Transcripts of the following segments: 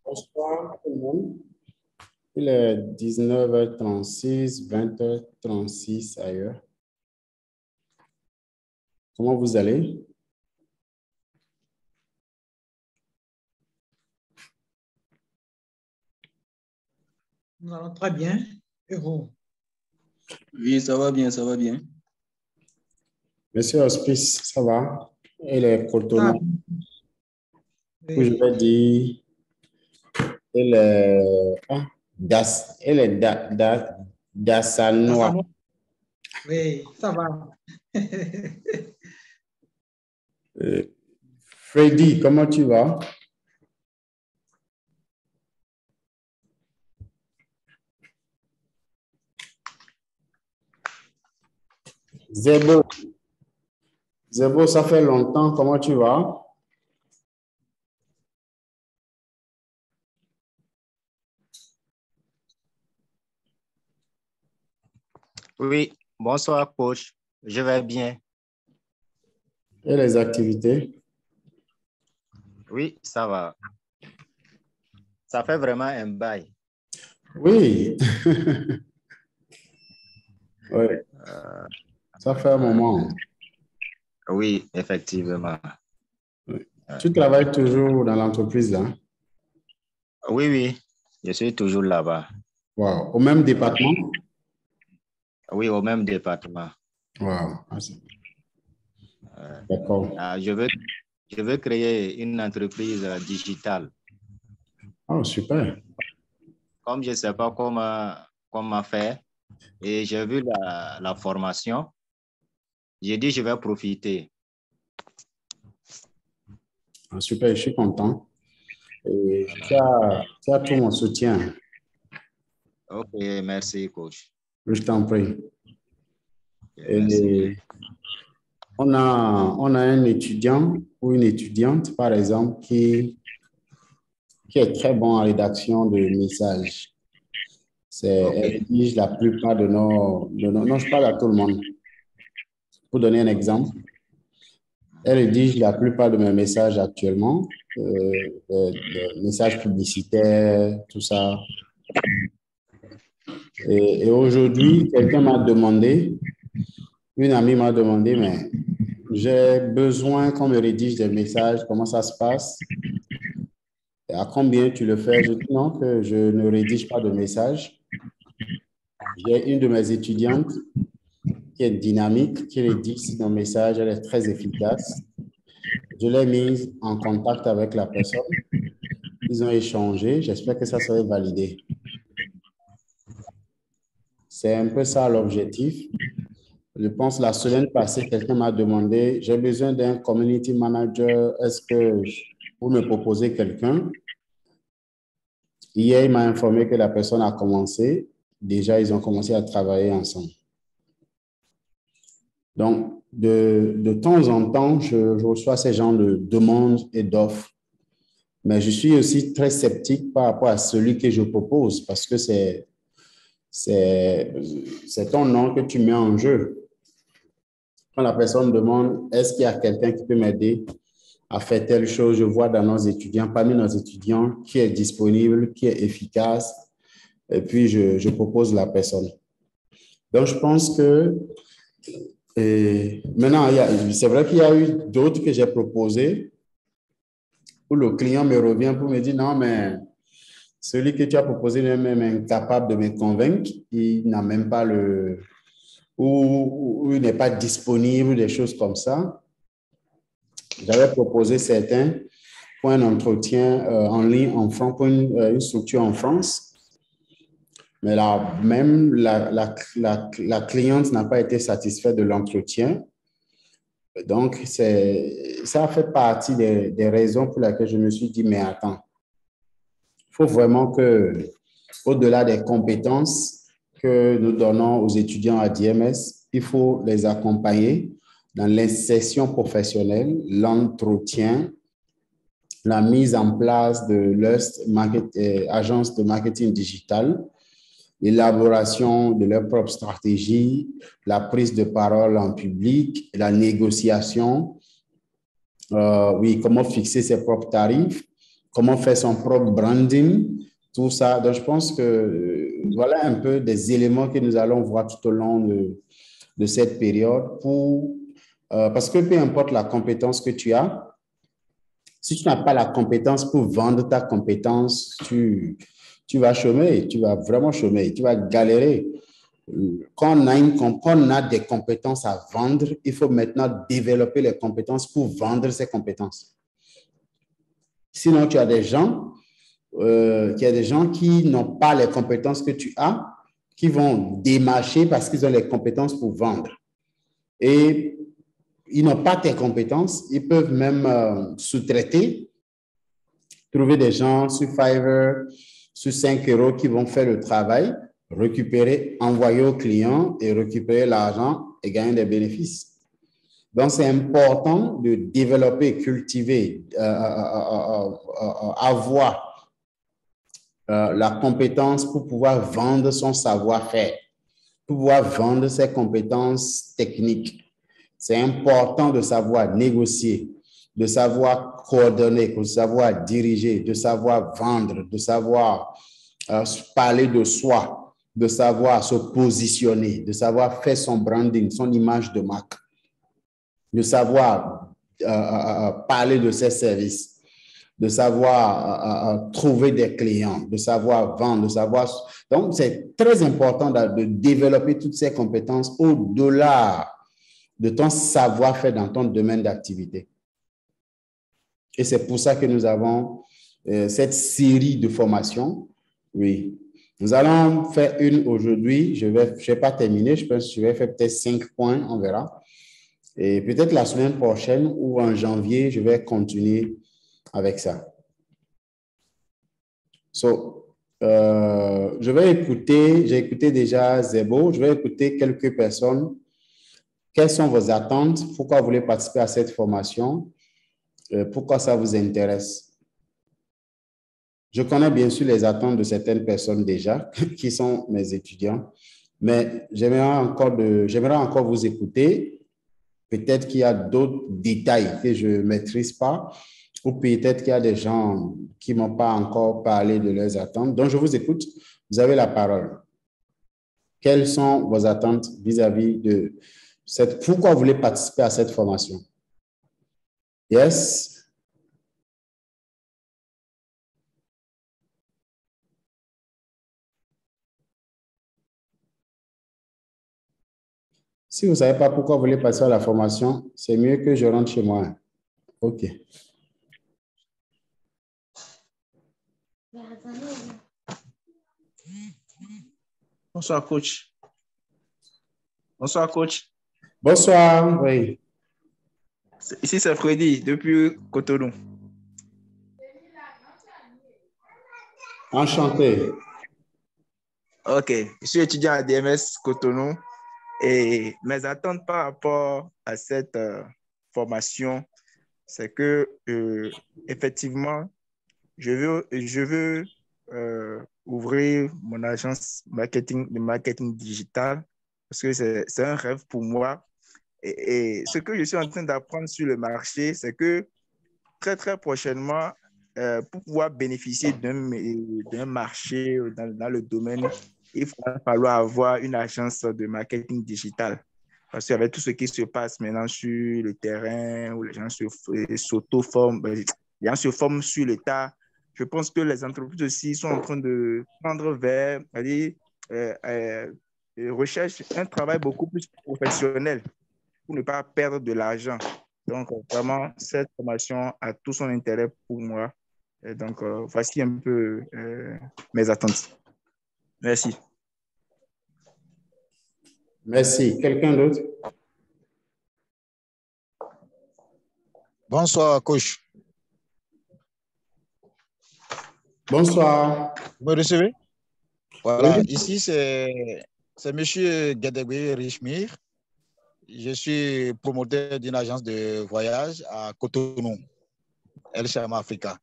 Bonsoir tout le monde. Il est 19h36, 20h36 ailleurs. Comment vous allez? Nous allons très bien. Et vous? Oui, ça va bien, ça va bien. Monsieur Hospice, ça va? Il est cotonneau. Oui. Je vais dire, il est, Dassanois. Oui, ça va. Freddy, comment tu vas? Zebo. Zebo, ça fait longtemps, comment tu vas? Oui, bonsoir coach, je vais bien. Et les activités? Oui, ça va. Ça fait vraiment un bail. Oui. Oui. Ça fait un moment. Oui, effectivement. Oui. Tu travailles toujours dans l'entreprise là? Oui, oui, je suis toujours là-bas. Wow. Au même département? Oui, au même département. Wow. D'accord. Je veux créer une entreprise digitale. Oh, super. Comme je ne sais pas comment faire, et j'ai vu la formation, j'ai dit je vais profiter. Ah, super, je suis content. Et tu as tout mon soutien. Ok, merci coach. Je t'en prie. Merci. Et on a un étudiant ou une étudiante, par exemple, qui est très bon en rédaction de messages. Elle rédige la plupart de nos... Non, je parle à tout le monde. Pour donner un exemple, elle rédige la plupart de mes messages actuellement, les messages publicitaires, tout ça. Et aujourd'hui, quelqu'un m'a demandé, une amie m'a demandé, mais j'ai besoin qu'on me rédige des messages, comment ça se passe? Et à combien tu le fais? Je dis non, que je ne rédige pas de messages. J'ai une de mes étudiantes qui est dynamique, qui rédige nos messages, elle est très efficace. Je l'ai mise en contact avec la personne. Ils ont échangé. J'espère que ça serait validé. C'est un peu ça l'objectif. Je pense la semaine passée, quelqu'un m'a demandé, j'ai besoin d'un community manager. Est-ce que vous me proposez quelqu'un? Hier, il m'a informé que la personne a commencé. Déjà, ils ont commencé à travailler ensemble. Donc, de temps en temps, je reçois ces genres de demandes et d'offres. Mais je suis aussi très sceptique par rapport à celui que je propose parce que c'est ton nom que tu mets en jeu. Quand la personne demande, est-ce qu'il y a quelqu'un qui peut m'aider à faire telle chose, je vois dans nos étudiants, parmi nos étudiants, qui est disponible, qui est efficace, et puis je propose la personne. Donc, je pense que maintenant, c'est vrai qu'il y a eu d'autres que j'ai proposés où le client me revient pour me dire, non, mais celui que tu as proposé est même incapable de me convaincre, il n'a même pas ou il n'est pas disponible, des choses comme ça. J'avais proposé certains pour un entretien en ligne en France, pour une structure en France. Mais là, même la cliente n'a pas été satisfaite de l'entretien. Donc, ça a fait partie des raisons pour lesquelles je me suis dit, mais attends, il faut vraiment que, au-delà des compétences que nous donnons aux étudiants à DMS, il faut les accompagner dans l'insertion professionnelle, l'entretien, la mise en place de leur agence de marketing digital, l'élaboration de leur propre stratégie, la prise de parole en public, la négociation, oui, comment fixer ses propres tarifs, comment faire son propre branding, tout ça. Donc, je pense que voilà un peu des éléments que nous allons voir tout au long de cette période parce que peu importe la compétence que tu as, si tu n'as pas la compétence pour vendre ta compétence, tu vas chômer, tu vas vraiment chômer, tu vas galérer. Quand on a des compétences à vendre, il faut maintenant développer les compétences pour vendre ces compétences. Sinon, tu as des gens, qui n'ont pas les compétences que tu as, qui vont démarcher parce qu'ils ont les compétences pour vendre. Et ils n'ont pas tes compétences, ils peuvent même sous-traiter, trouver des gens sur Fiverr, sur 5 euros qui vont faire le travail, récupérer, envoyer au client et récupérer l'argent et gagner des bénéfices. Donc, c'est important de développer, cultiver, avoir la compétence pour pouvoir vendre son savoir-faire, pour pouvoir vendre ses compétences techniques. C'est important de savoir négocier, de savoir coordonner, de savoir diriger, de savoir vendre, de savoir parler de soi, de savoir se positionner, de savoir faire son branding, son image de marque, de savoir parler de ses services, de savoir trouver des clients, de savoir vendre, de savoir... Donc, c'est très important de développer toutes ces compétences au-delà de ton savoir-faire dans ton domaine d'activité. Et c'est pour ça que nous avons cette série de formations. Oui. Nous allons faire une aujourd'hui. Je vais pas terminer. Je pense que je vais faire peut-être 5 points. On verra. Et peut-être la semaine prochaine ou en janvier, je vais continuer avec ça. Je vais écouter. J'ai écouté déjà Zebo. Je vais écouter quelques personnes. Quelles sont vos attentes? Pourquoi vous voulez participer à cette formation? Pourquoi ça vous intéresse? Je connais bien sûr les attentes de certaines personnes déjà, qui sont mes étudiants, mais j'aimerais encore vous écouter. Peut-être qu'il y a d'autres détails que je ne maîtrise pas, ou peut-être qu'il y a des gens qui ne m'ont pas encore parlé de leurs attentes. Donc, je vous écoute. Vous avez la parole. Quelles sont vos attentes vis-à-vis de pourquoi vous voulez participer à cette formation? Yes? Si vous ne savez pas pourquoi vous voulez passer à la formation, c'est mieux que je rentre chez moi. OK. Bonsoir, coach. Bonsoir, coach. Bonsoir, oui. Ici, c'est Freddy, depuis Cotonou. Enchanté. OK. Je suis étudiant à DMS Cotonou et mes attentes par rapport à cette formation, c'est que, effectivement, je veux ouvrir mon agence de marketing digital parce que c'est un rêve pour moi. Et ce que je suis en train d'apprendre sur le marché, c'est que très, très prochainement, pour pouvoir bénéficier d'un marché dans le domaine, il va falloir avoir une agence de marketing digital. Parce qu'avec tout ce qui se passe maintenant sur le terrain, où les gens s'auto-forment, les gens se forment sur le tas, je pense que les entreprises aussi sont en train de prendre vers, recherche un travail beaucoup plus professionnel pour ne pas perdre de l'argent. Donc, vraiment, cette formation a tout son intérêt pour moi. Et donc, voici un peu mes attentes. Merci. Merci. Quelqu'un d'autre? Bonsoir, coach. Bonsoir. Vous me recevez? Voilà, Oui. ici, c'est M. Gedegbe Richmir. Je suis promoteur d'une agence de voyage à Cotonou, El Shama Africa.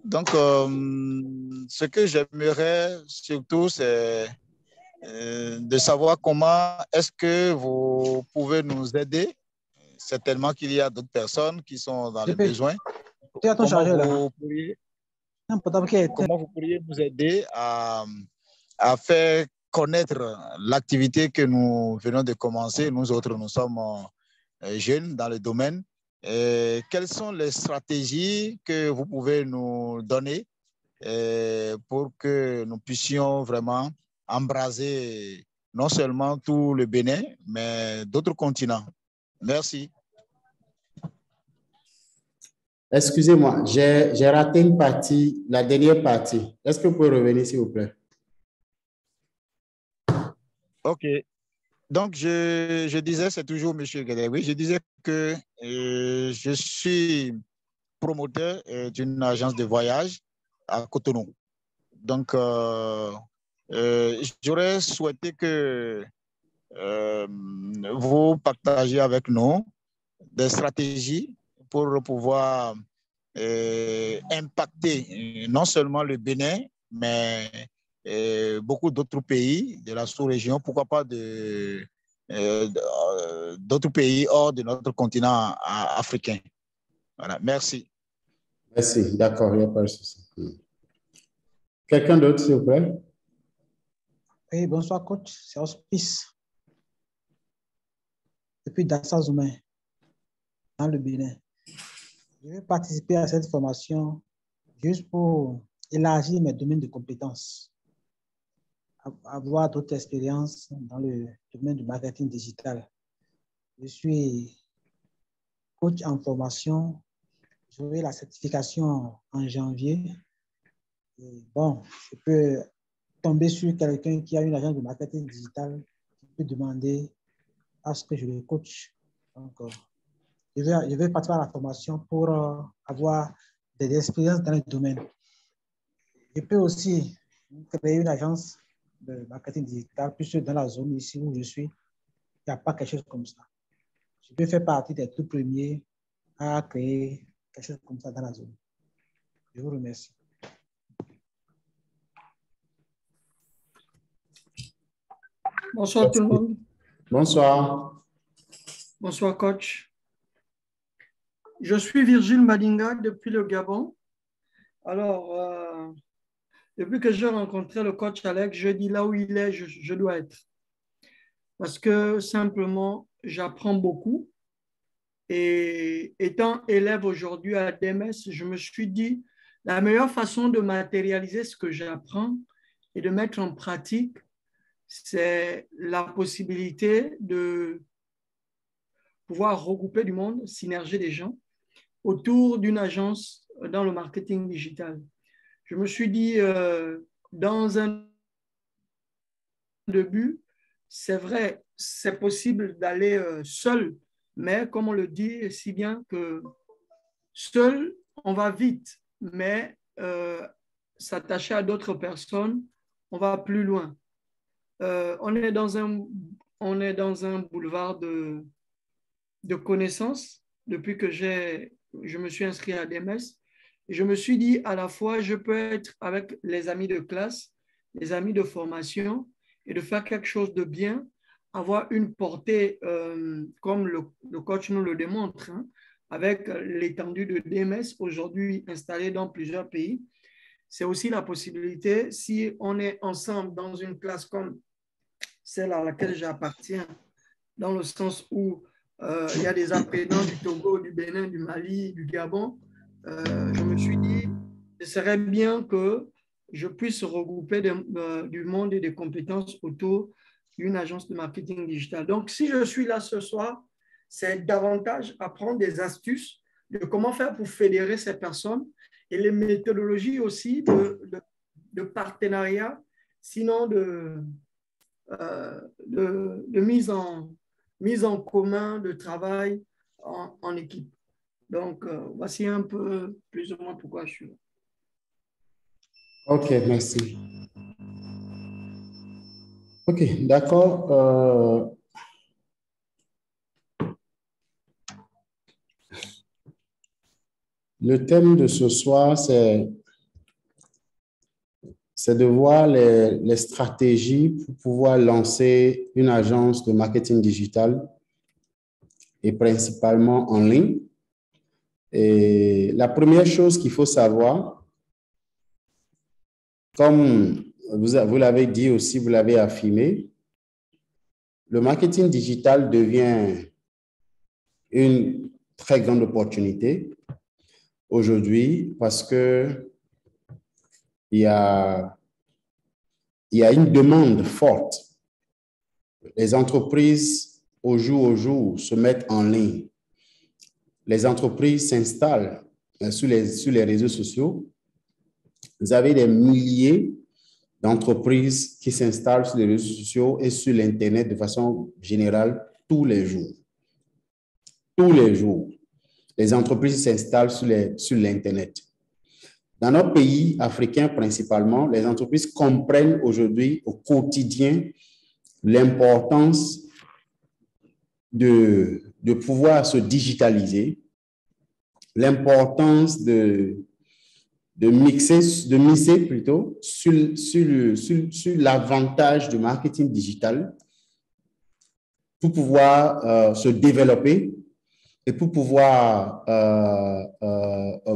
Donc, ce que j'aimerais surtout, c'est de savoir comment est-ce que vous pouvez nous aider. Certainement qu'il y a d'autres personnes qui sont dans les besoins. Tu as ton chargeur là. Comment vous pourriez nous aider à faire connaître l'activité que nous venons de commencer? Nous autres, nous sommes jeunes dans le domaine. Quelles sont les stratégies que vous pouvez nous donner pour que nous puissions vraiment embraser non seulement tout le Bénin, mais d'autres continents? Merci. Excusez-moi, j'ai raté une partie, la dernière partie. Est-ce que vous pouvez revenir, s'il vous plaît? OK. Donc, je disais, c'est toujours M. Guédé, je disais que je suis promoteur d'une agence de voyage à Cotonou. Donc, j'aurais souhaité que vous partagiez avec nous des stratégies pour pouvoir impacter non seulement le Bénin, mais beaucoup d'autres pays de la sous-région, pourquoi pas d'autres pays hors de notre continent africain. Voilà, merci. Merci, d'accord, il n'y a pas de souci. Quelqu'un d'autre, s'il vous plaît? Oui, bonsoir, coach. C'est Hospice. Depuis Dassa-Zoumé, dans le Bénin. Je vais participer à cette formation juste pour élargir mes domaines de compétences, avoir d'autres expériences dans le domaine du marketing digital. Je suis coach en formation. J'aurai la certification en janvier. Et bon, je peux tomber sur quelqu'un qui a une agence de marketing digital qui peut demander à ce que je le coach. Donc, je vais participer à la formation pour avoir des expériences dans le domaine. Je peux aussi créer une agence de marketing digital, puisque dans la zone ici où je suis, il n'y a pas quelque chose comme ça. Je peux faire partie des tout premiers à créer quelque chose comme ça dans la zone. Je vous remercie. Bonsoir tout le monde. Bonsoir. Bonsoir coach. Je suis Virgile Madinga depuis le Gabon. Alors, depuis que j'ai rencontré le coach Alex, je dis là où il est, je dois être. Parce que simplement, j'apprends beaucoup. Et étant élève aujourd'hui à DMS, je me suis dit, la meilleure façon de matérialiser ce que j'apprends et de mettre en pratique, c'est la possibilité de pouvoir regrouper du monde, synerger des gens autour d'une agence dans le marketing digital. Je me suis dit, dans un début, c'est vrai, c'est possible d'aller seul, mais comme on le dit si bien que seul, on va vite, mais s'attacher à d'autres personnes, on va plus loin. On est dans un boulevard de connaissances depuis que je me suis inscrit à DMS. Et je me suis dit, à la fois, je peux être avec les amis de classe, les amis de formation, et de faire quelque chose de bien, avoir une portée, comme le coach nous le démontre, hein, avec l'étendue de DMS aujourd'hui installée dans plusieurs pays. C'est aussi la possibilité, si on est ensemble dans une classe comme celle à laquelle j'appartiens, dans le sens où il y a des apprenants du Togo, du Bénin, du Mali, du Gabon, je me suis dit, ce serait bien que je puisse regrouper du monde et des compétences autour d'une agence de marketing digital. Donc, si je suis là ce soir, c'est davantage apprendre des astuces de comment faire pour fédérer ces personnes et les méthodologies aussi de partenariat, sinon de mise en commun de travail en équipe. Donc, voici un peu plus ou moins pourquoi je suis là. OK, merci. OK, d'accord. Le thème de ce soir, c'est de voir les stratégies pour pouvoir lancer une agence de marketing digital et principalement en ligne. Et la première chose qu'il faut savoir, comme vous l'avez dit aussi, vous l'avez affirmé, le marketing digital devient une très grande opportunité aujourd'hui parce que il y a une demande forte. Les entreprises, au jour, se mettent en ligne. Les entreprises s'installent sur les réseaux sociaux. Vous avez des milliers d'entreprises qui s'installent sur les réseaux sociaux et sur l'Internet de façon générale tous les jours. Tous les jours, les entreprises s'installent sur l'Internet. Dans nos pays africains principalement, les entreprises comprennent aujourd'hui au quotidien l'importance de pouvoir se digitaliser, l'importance de miser plutôt sur l'avantage du marketing digital pour pouvoir se développer et pour pouvoir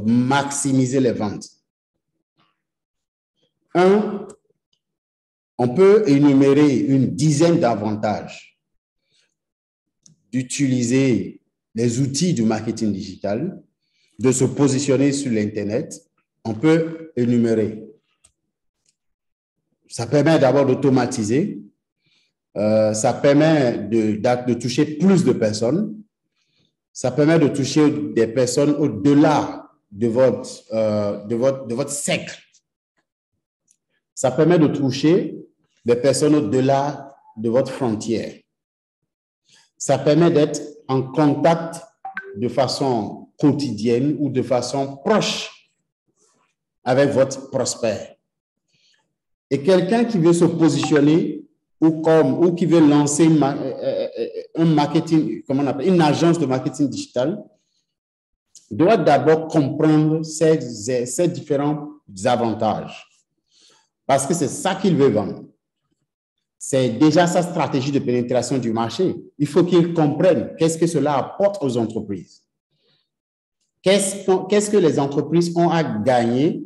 maximiser les ventes. On peut énumérer une dizaine d'avantages d'utiliser les outils du marketing digital, de se positionner sur l'Internet. On peut énumérer. Ça permet d'abord d'automatiser. Ça permet de toucher plus de personnes. Ça permet de toucher des personnes au-delà de votre cercle. Ça permet de toucher des personnes au-delà de votre frontière. Ça permet d'être en contact de façon quotidienne ou de façon proche avec votre prospect. Et quelqu'un qui veut se positionner ou qui veut lancer un marketing, comment on appelle, une agence de marketing digital, doit d'abord comprendre ces différents avantages. Parce que c'est ça qu'il veut vendre. C'est déjà sa stratégie de pénétration du marché. Il faut qu'il comprenne qu'est-ce que cela apporte aux entreprises. Qu'est-ce que les entreprises ont à gagner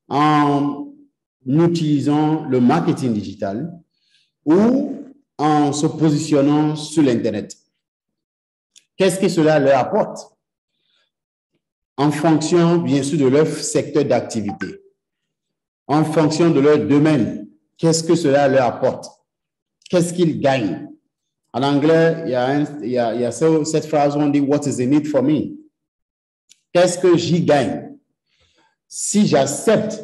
en utilisant le marketing digital ou en se positionnant sur l'Internet. Qu'est-ce que cela leur apporte en fonction, bien sûr, de leur secteur d'activité, en fonction de leur domaine. Qu'est-ce que cela leur apporte? Qu'est-ce qu'ils gagnent? En anglais, il y a cette phrase où on dit « What is in it for me ?» Qu'est-ce que j'y gagne? Si j'accepte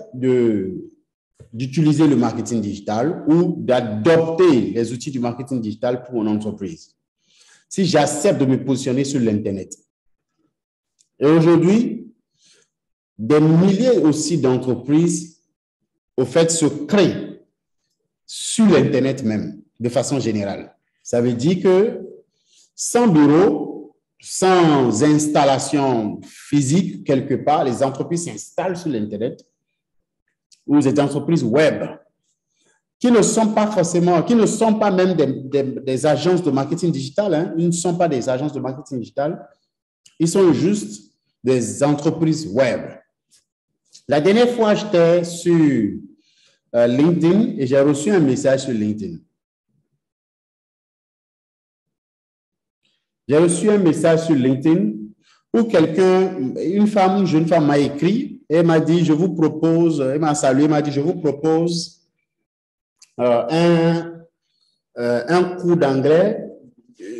d'utiliser le marketing digital ou d'adopter les outils du marketing digital pour mon entreprise. Si j'accepte de me positionner sur l'Internet. Et aujourd'hui, des milliers aussi d'entreprises, au fait, se créent sur l'Internet même, de façon générale. Ça veut dire que sans bureau, sans installation physique quelque part, les entreprises s'installent sur l'Internet ou des entreprises web qui ne sont pas forcément, qui ne sont pas même des agences de marketing digital, hein. Ils ne sont pas des agences de marketing digital, ils sont juste des entreprises web. La dernière fois, j'étais sur LinkedIn et j'ai reçu un message sur LinkedIn. J'ai reçu un message sur LinkedIn où une jeune femme m'a écrit et m'a dit, je vous propose, elle m'a salué, elle m'a dit, je vous propose un cours d'anglais,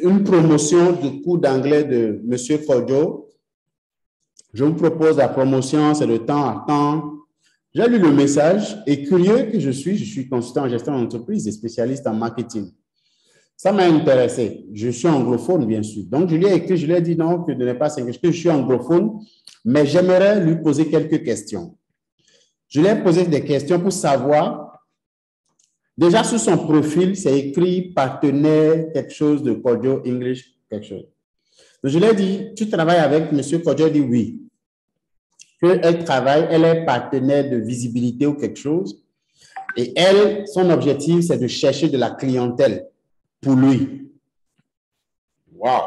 une promotion du cours d'anglais de M. Kodjo. Je vous propose la promotion, c'est de temps à temps. J'ai lu le message et curieux que je suis consultant en gestion d'entreprise et spécialiste en marketing. Ça m'a intéressé. Je suis anglophone, bien sûr. Donc, je lui ai écrit, je lui ai dit non, que de ne pas s'inquiéter, que je suis anglophone, mais j'aimerais lui poser quelques questions. Je lui ai posé des questions pour savoir, déjà sur son profil, c'est écrit partenaire, quelque chose de Kodjo English, quelque chose. Donc, je lui ai dit, tu travailles avec M. Kodjo? Il dit oui. Elle travaille, elle est partenaire de visibilité ou quelque chose. Et elle, son objectif, c'est de chercher de la clientèle pour lui. Wow!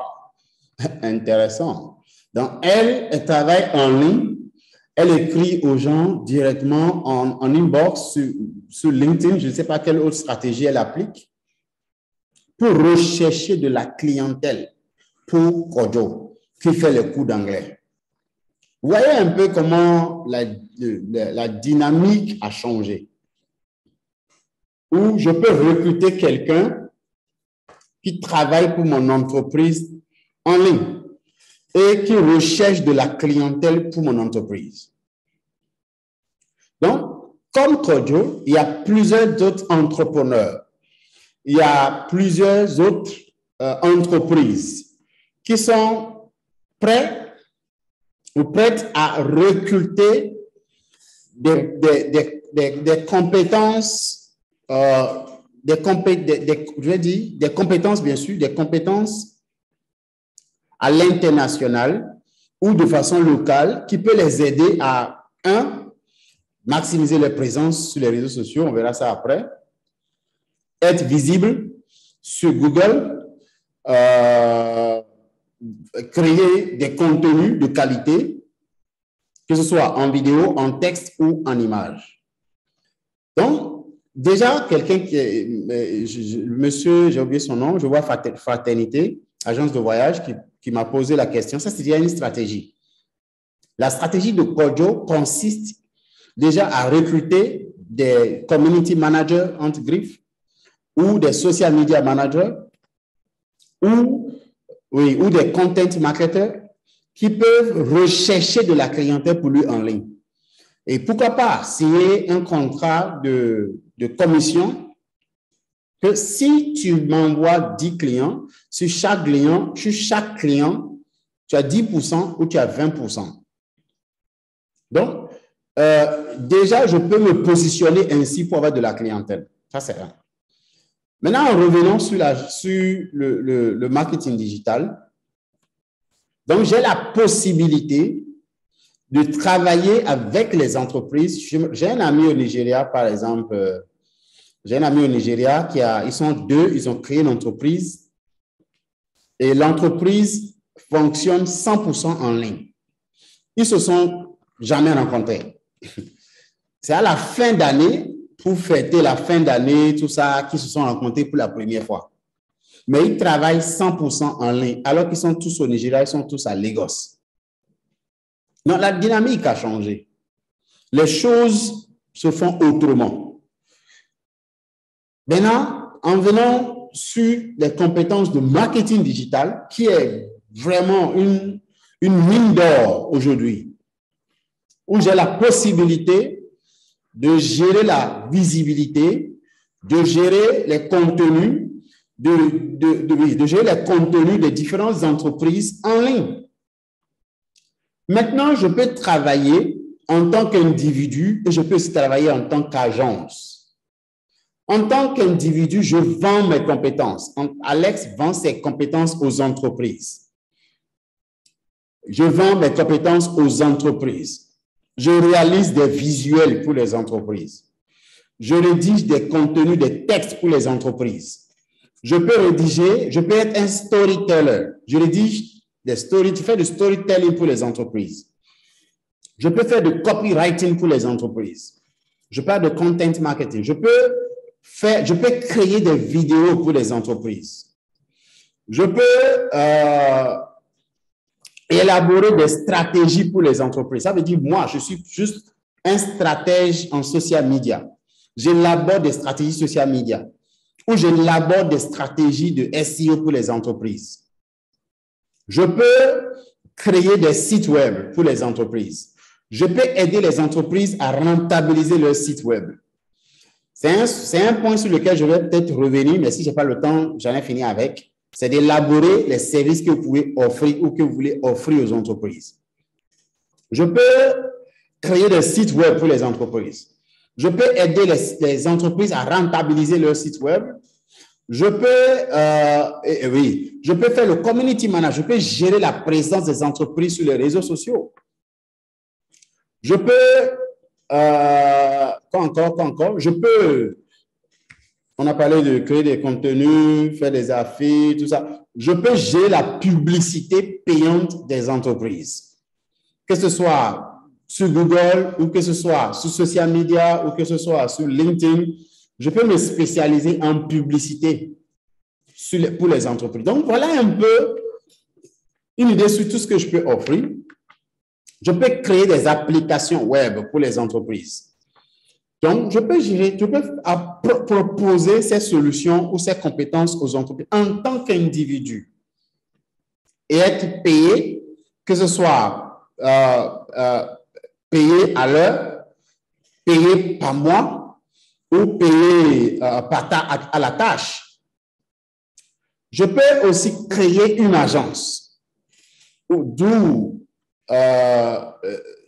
Intéressant. Donc, elle travaille en ligne. Elle écrit aux gens directement en inbox sur LinkedIn. Je ne sais pas quelle autre stratégie elle applique pour rechercher de la clientèle pour Kojo, qui fait les cours d'anglais. Vous voyez un peu comment la dynamique a changé. Où je peux recruter quelqu'un qui travaille pour mon entreprise en ligne et qui recherche de la clientèle pour mon entreprise. Donc, comme Kojo, il y a plusieurs autres entrepreneurs. Il y a plusieurs autres entreprises qui sont prêtes ou prêtes à recruter des compétences, des compétences, bien sûr, des compétences à l'international ou de façon locale qui peut les aider à, maximiser leur présence sur les réseaux sociaux, on verra ça après, être visible sur Google, créer des contenus de qualité, que ce soit en vidéo, en texte ou en image. Donc, déjà, quelqu'un qui est, monsieur, j'ai oublié son nom, je vois Fraternité, agence de voyage, qui m'a posé la question. Ça, c'est déjà une stratégie. La stratégie de Kojo consiste déjà à recruter des community managers, entre griffes, ou des social media managers, ou des content marketers qui peuvent rechercher de la clientèle pour lui en ligne. Et pourquoi pas signer un contrat de commission que si tu m'envoies 10 clients, sur chaque client, tu as 10% ou tu as 20%. Donc, déjà, je peux me positionner ainsi pour avoir de la clientèle. Ça, c'est un. Maintenant, en revenant sur le marketing digital, donc j'ai la possibilité de travailler avec les entreprises. J'ai un ami au Nigeria, par exemple. J'ai un ami au Nigeria ils sont deux, ils ont créé une entreprise et l'entreprise fonctionne 100% en ligne. Ils se sont jamais rencontrés. C'est à la fin d'année, pour fêter la fin d'année, tout ça, qu'ils se sont rencontrés pour la première fois. Mais ils travaillent 100% en ligne, alors qu'ils sont tous au Nigeria, ils sont tous à Lagos. Donc, la dynamique a changé. Les choses se font autrement. Maintenant, en venant sur les compétences de marketing digital, qui est vraiment une mine d'or aujourd'hui, où j'ai la possibilité de gérer la visibilité, de gérer les contenus, de gérer les contenus des différentes entreprises en ligne. Maintenant, je peux travailler en tant qu'individu et je peux aussi travailler en tant qu'agence. En tant qu'individu, je vends mes compétences. Alex vend ses compétences aux entreprises. Je vends mes compétences aux entreprises. Je réalise des visuels pour les entreprises. Je rédige des contenus, des textes pour les entreprises. Je peux être un storyteller. Je rédige des stories, je fais du storytelling pour les entreprises. Je peux faire du copywriting pour les entreprises. Je parle de content marketing. Je peux créer des vidéos pour les entreprises. Je peux élaborer des stratégies pour les entreprises. Ça veut dire, moi, je suis juste un stratège en social media. J'élabore des stratégies social media ou j'élabore des stratégies de SEO pour les entreprises. Je peux créer des sites web pour les entreprises. Je peux aider les entreprises à rentabiliser leur site web. C'est un point sur lequel je vais peut-être revenir, mais si je n'ai pas le temps, j'en ai fini avec. C'est d'élaborer les services que vous pouvez offrir ou que vous voulez offrir aux entreprises. Je peux créer des sites web pour les entreprises. Je peux aider les entreprises à rentabiliser leur site web. Je peux faire le community manager. Je peux gérer la présence des entreprises sur les réseaux sociaux. Je peux, je peux, on a parlé de créer des contenus, faire des affiches, tout ça. Je peux gérer la publicité payante des entreprises. Que ce soit sur Google ou que ce soit sur social media ou que ce soit sur LinkedIn, je peux me spécialiser en publicité pour les entreprises. Donc, voilà un peu une idée sur tout ce que je peux offrir. Je peux créer des applications web pour les entreprises. Donc, je peux proposer ces solutions ou ces compétences aux entreprises en tant qu'individu et être payé, que ce soit payé à l'heure, payé par mois ou payé à la tâche. Je peux aussi créer une agence, d'où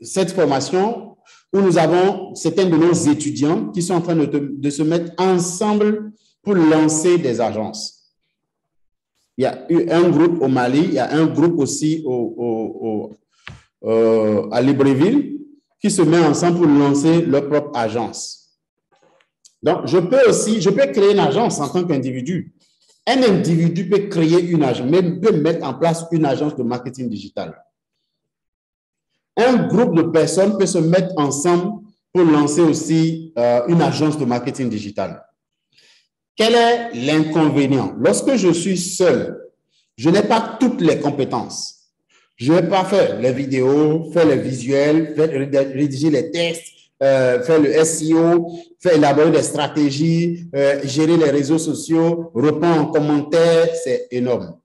cette formation où nous avons certains de nos étudiants qui sont en train de se mettre ensemble pour lancer des agences. Il y a eu un groupe au Mali, il y a un groupe aussi à Libreville qui se met ensemble pour lancer leur propre agence. Donc, je peux créer une agence en tant qu'individu. Un individu peut créer une agence, même peut mettre en place une agence de marketing digital. Un groupe de personnes peut se mettre ensemble pour lancer aussi une agence de marketing digital. Quel est l'inconvénient? Lorsque je suis seul, je n'ai pas toutes les compétences. Je ne vais pas faire les vidéos, faire les visuels, rédiger les textes, faire le SEO, faire élaborer des stratégies, gérer les réseaux sociaux, répondre en commentaire, c'est énorme.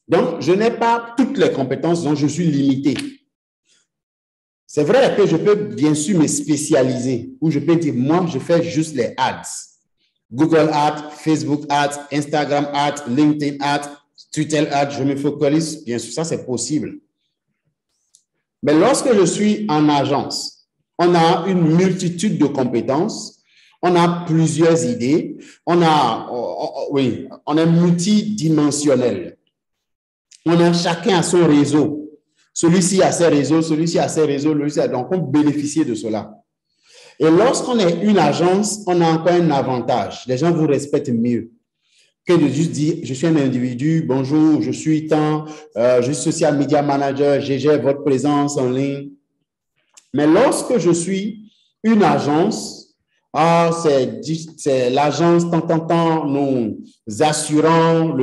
Donc, je n'ai pas toutes les compétences, donc je suis limité. C'est vrai que je peux bien sûr me spécialiser, ou je peux dire, moi, je fais juste les ads. Google Ads, Facebook Ads, Instagram Ads, LinkedIn Ads, Twitter Ads, je me focalise, bien sûr, ça c'est possible. Mais lorsque je suis en agence, on a une multitude de compétences, on a plusieurs idées, on est multidimensionnel. On a chacun à son réseau. Celui-ci a ses réseaux, celui-ci a ses réseaux, celui-ci a... Donc, on bénéficie de cela. Et lorsqu'on est une agence, on a encore un avantage. Les gens vous respectent mieux que de juste dire, je suis un individu, bonjour, je suis je suis social media manager, je gère votre présence en ligne. Mais lorsque je suis une agence, c'est l'agence, nous assurant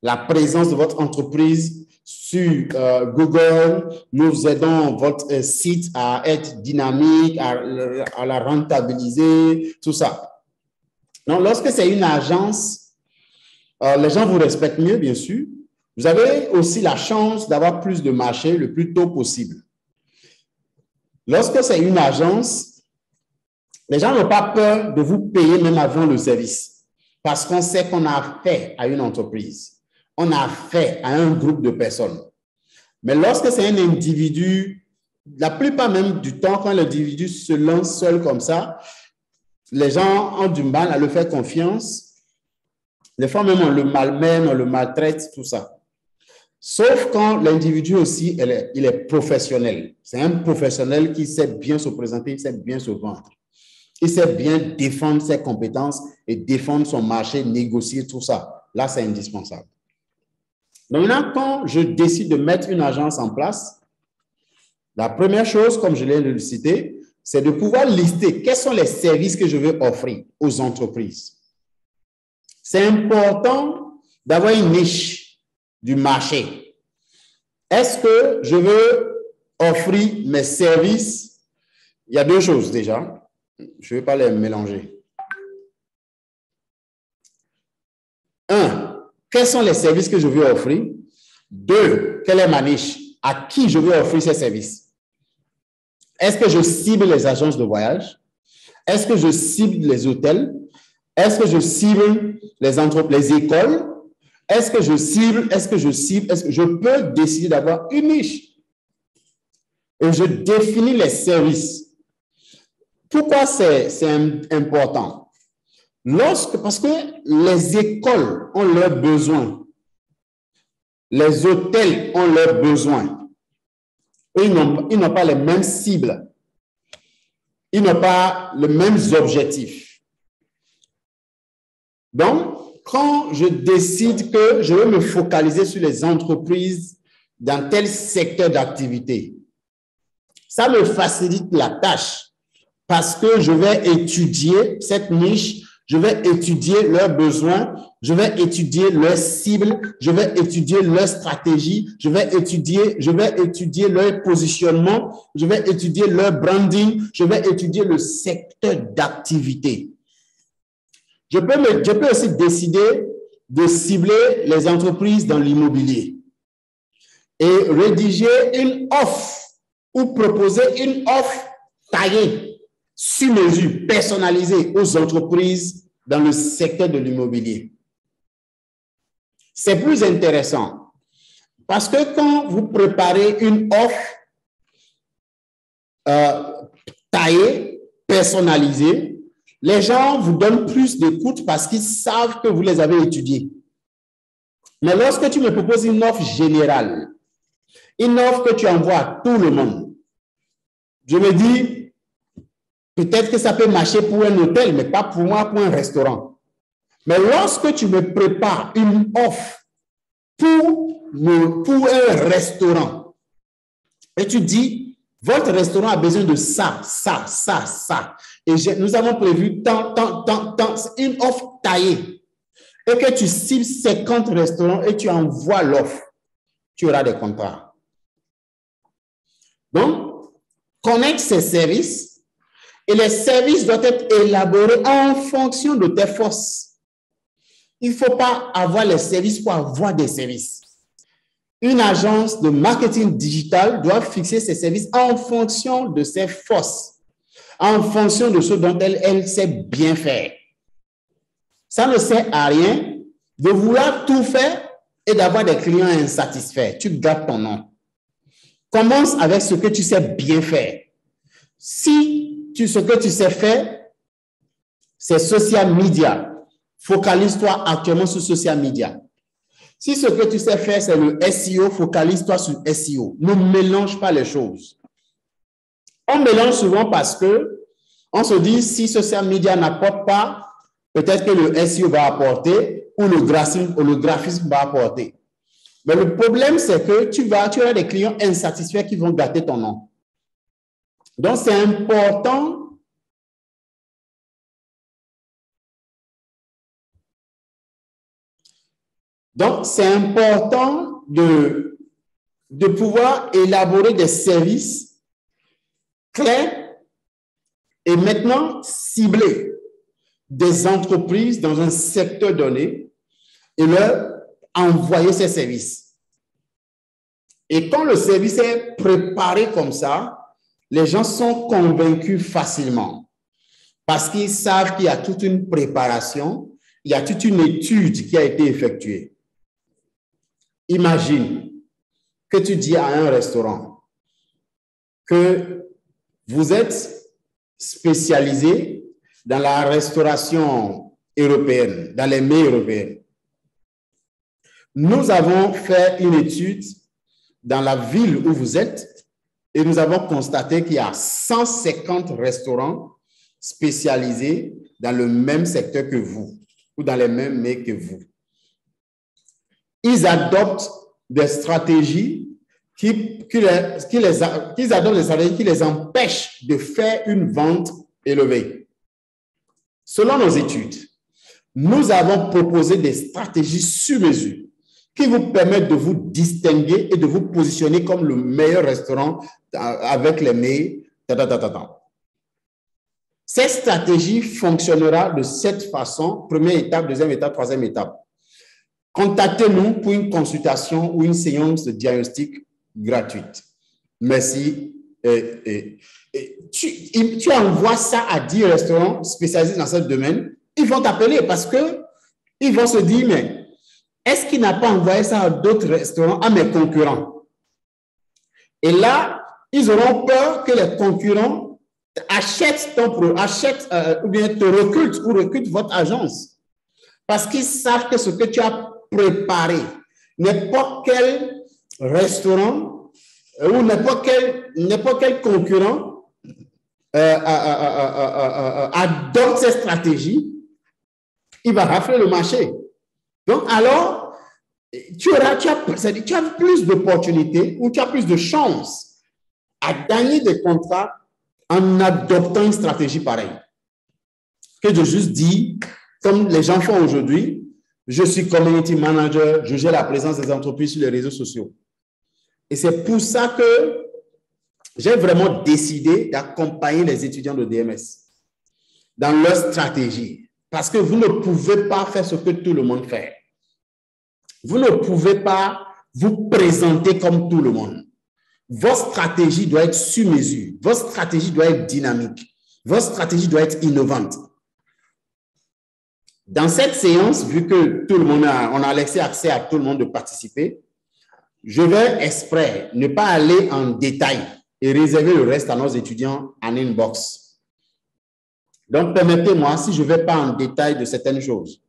la présence de votre entreprise sur Google, nous aidons votre site à être dynamique, à la rentabiliser, tout ça. Donc, lorsque c'est une agence, les gens vous respectent mieux, bien sûr. Vous avez aussi la chance d'avoir plus de marché le plus tôt possible. Lorsque c'est une agence, les gens n'ont pas peur de vous payer même avant le service parce qu'on sait qu'on a affaire à une entreprise. On a affaire à un groupe de personnes. Mais lorsque c'est un individu, la plupart même du temps, quand l'individu se lance seul comme ça, les gens ont du mal à le faire confiance. Les fois même, on le malmène, on le maltraite, tout ça. Sauf quand l'individu aussi, il est professionnel. C'est un professionnel qui sait bien se présenter, il sait bien se vendre. Il sait bien défendre ses compétences et défendre son marché, négocier, tout ça. Là, c'est indispensable. Donc, maintenant, quand je décide de mettre une agence en place, la première chose, comme je l'ai cité, c'est de pouvoir lister quels sont les services que je veux offrir aux entreprises. C'est important d'avoir une niche du marché. Est-ce que je veux offrir mes services? Il y a deux choses déjà. Je ne vais pas les mélanger. Un, quels sont les services que je veux offrir? Deux, quelle est ma niche? À qui je veux offrir ces services? Est-ce que je cible les agences de voyage? Est-ce que je cible les hôtels? Est-ce que je cible les écoles? Est-ce que je peux décider d'avoir une niche? Et je définis les services. Pourquoi c'est important? Parce que les écoles ont leurs besoins. Les hôtels ont leurs besoins. Ils n'ont pas les mêmes cibles. Ils n'ont pas les mêmes objectifs. Donc, quand je décide que je veux me focaliser sur les entreprises dans tel secteur d'activité, Ça me facilite la tâche parce que je vais étudier cette niche, je vais étudier leurs besoins, je vais étudier leurs cibles, je vais étudier leur stratégie, je vais étudier leur positionnement, je vais étudier leur branding, je vais étudier le secteur d'activité. Je peux aussi décider de cibler les entreprises dans l'immobilier et rédiger une offre ou proposer une offre taillée, sur mesure, personnalisée aux entreprises dans le secteur de l'immobilier. C'est plus intéressant parce que quand vous préparez une offre taillée, personnalisée, les gens vous donnent plus d'écoute parce qu'ils savent que vous les avez étudiés. Mais lorsque tu me proposes une offre générale, une offre que tu envoies à tout le monde, je me dis, peut-être que ça peut marcher pour un hôtel, mais pas pour moi, pour un restaurant. Mais lorsque tu me prépares une offre pour un restaurant, et tu dis, votre restaurant a besoin de ça, ça, ça, ça. Et nous avons prévu tant, une offre taillée. Et que tu cibles 50 restaurants et tu envoies l'offre, tu auras des contrats. Donc, connecte ces services et les services doivent être élaborés en fonction de tes forces. Il ne faut pas avoir les services pour avoir des services. Une agence de marketing digital doit fixer ses services en fonction de ses forces, en fonction de ce dont elle sait bien faire. Ça ne sert à rien de vouloir tout faire et d'avoir des clients insatisfaits. Tu gardes ton nom. Commence avec ce que tu sais bien faire. Si ce que tu sais faire, c'est social media, focalise-toi actuellement sur social media. Si ce que tu sais faire, c'est le SEO, focalise-toi sur SEO. Ne mélange pas les choses. On mélange souvent parce que on se dit, si social media n'apporte pas, peut-être que le SEO va apporter ou le graphisme va apporter. Mais le problème, c'est que tu auras des clients insatisfaits qui vont gâter ton nom. Donc, c'est important de pouvoir élaborer des services clairs et maintenant cibler des entreprises dans un secteur donné et leur envoyer ces services. Et quand le service est préparé comme ça, les gens sont convaincus facilement parce qu'ils savent qu'il y a toute une préparation, il y a toute une étude qui a été effectuée. Imagine que tu dis à un restaurant que vous êtes spécialisé dans la restauration européenne, dans les mets européens. Nous avons fait une étude dans la ville où vous êtes et nous avons constaté qu'il y a 150 restaurants spécialisés dans le même secteur que vous ou dans les mêmes mets que vous. Ils adoptent des stratégies qui les empêchent de faire une vente élevée. Selon nos études, nous avons proposé des stratégies sur mesure qui vous permettent de vous distinguer et de vous positionner comme le meilleur restaurant avec les meilleurs. Cette stratégie fonctionnera de cette façon, première étape, deuxième étape, troisième étape. Contactez-nous pour une consultation ou une séance de diagnostic gratuite. Merci. Tu envoies ça à 10 restaurants spécialisés dans ce domaine, ils vont t'appeler parce qu'ils vont se dire, mais est-ce qu'il n'a pas envoyé ça à d'autres restaurants, à mes concurrents? Et là, ils auront peur que les concurrents achètent ou bien te recrutent ou recrutent votre agence. Parce qu'ils savent que ce que tu as préparé, n'importe quel restaurant ou n'importe quel concurrent adopte cette stratégie, il va rafler le marché. Donc, alors, tu as plus d'opportunités ou tu as plus de chances à gagner des contrats en adoptant une stratégie pareille. Que de juste dire, comme les gens font aujourd'hui, je suis community manager, je gère la présence des entreprises sur les réseaux sociaux. Et c'est pour ça que j'ai vraiment décidé d'accompagner les étudiants de DMS dans leur stratégie. Parce que vous ne pouvez pas faire ce que tout le monde fait. Vous ne pouvez pas vous présenter comme tout le monde. Votre stratégie doit être sur mesure. Votre stratégie doit être dynamique. Votre stratégie doit être innovante. Dans cette séance, vu que tout le monde on a laissé accès à tout le monde de participer, je vais exprès ne pas aller en détail et réserver le reste à nos étudiants en inbox. Donc, permettez-moi, si je ne vais pas en détail de certaines choses,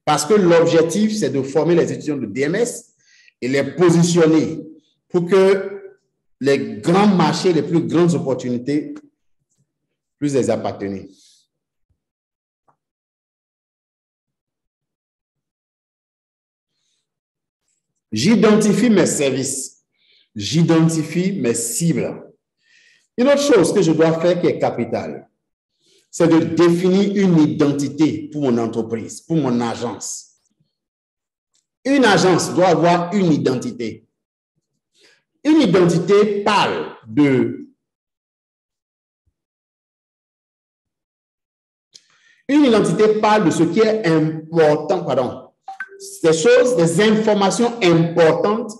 parce que l'objectif, c'est de former les étudiants de DMS et les positionner pour que les grands marchés, les plus grandes opportunités puissent les appartenir. J'identifie mes services, j'identifie mes cibles. Une autre chose que je dois faire qui est capitale, c'est de définir une identité pour mon entreprise, pour mon agence. Une agence doit avoir une identité. Une identité parle de... Une identité parle de ce qui est important, pardon. Des choses, des informations importantes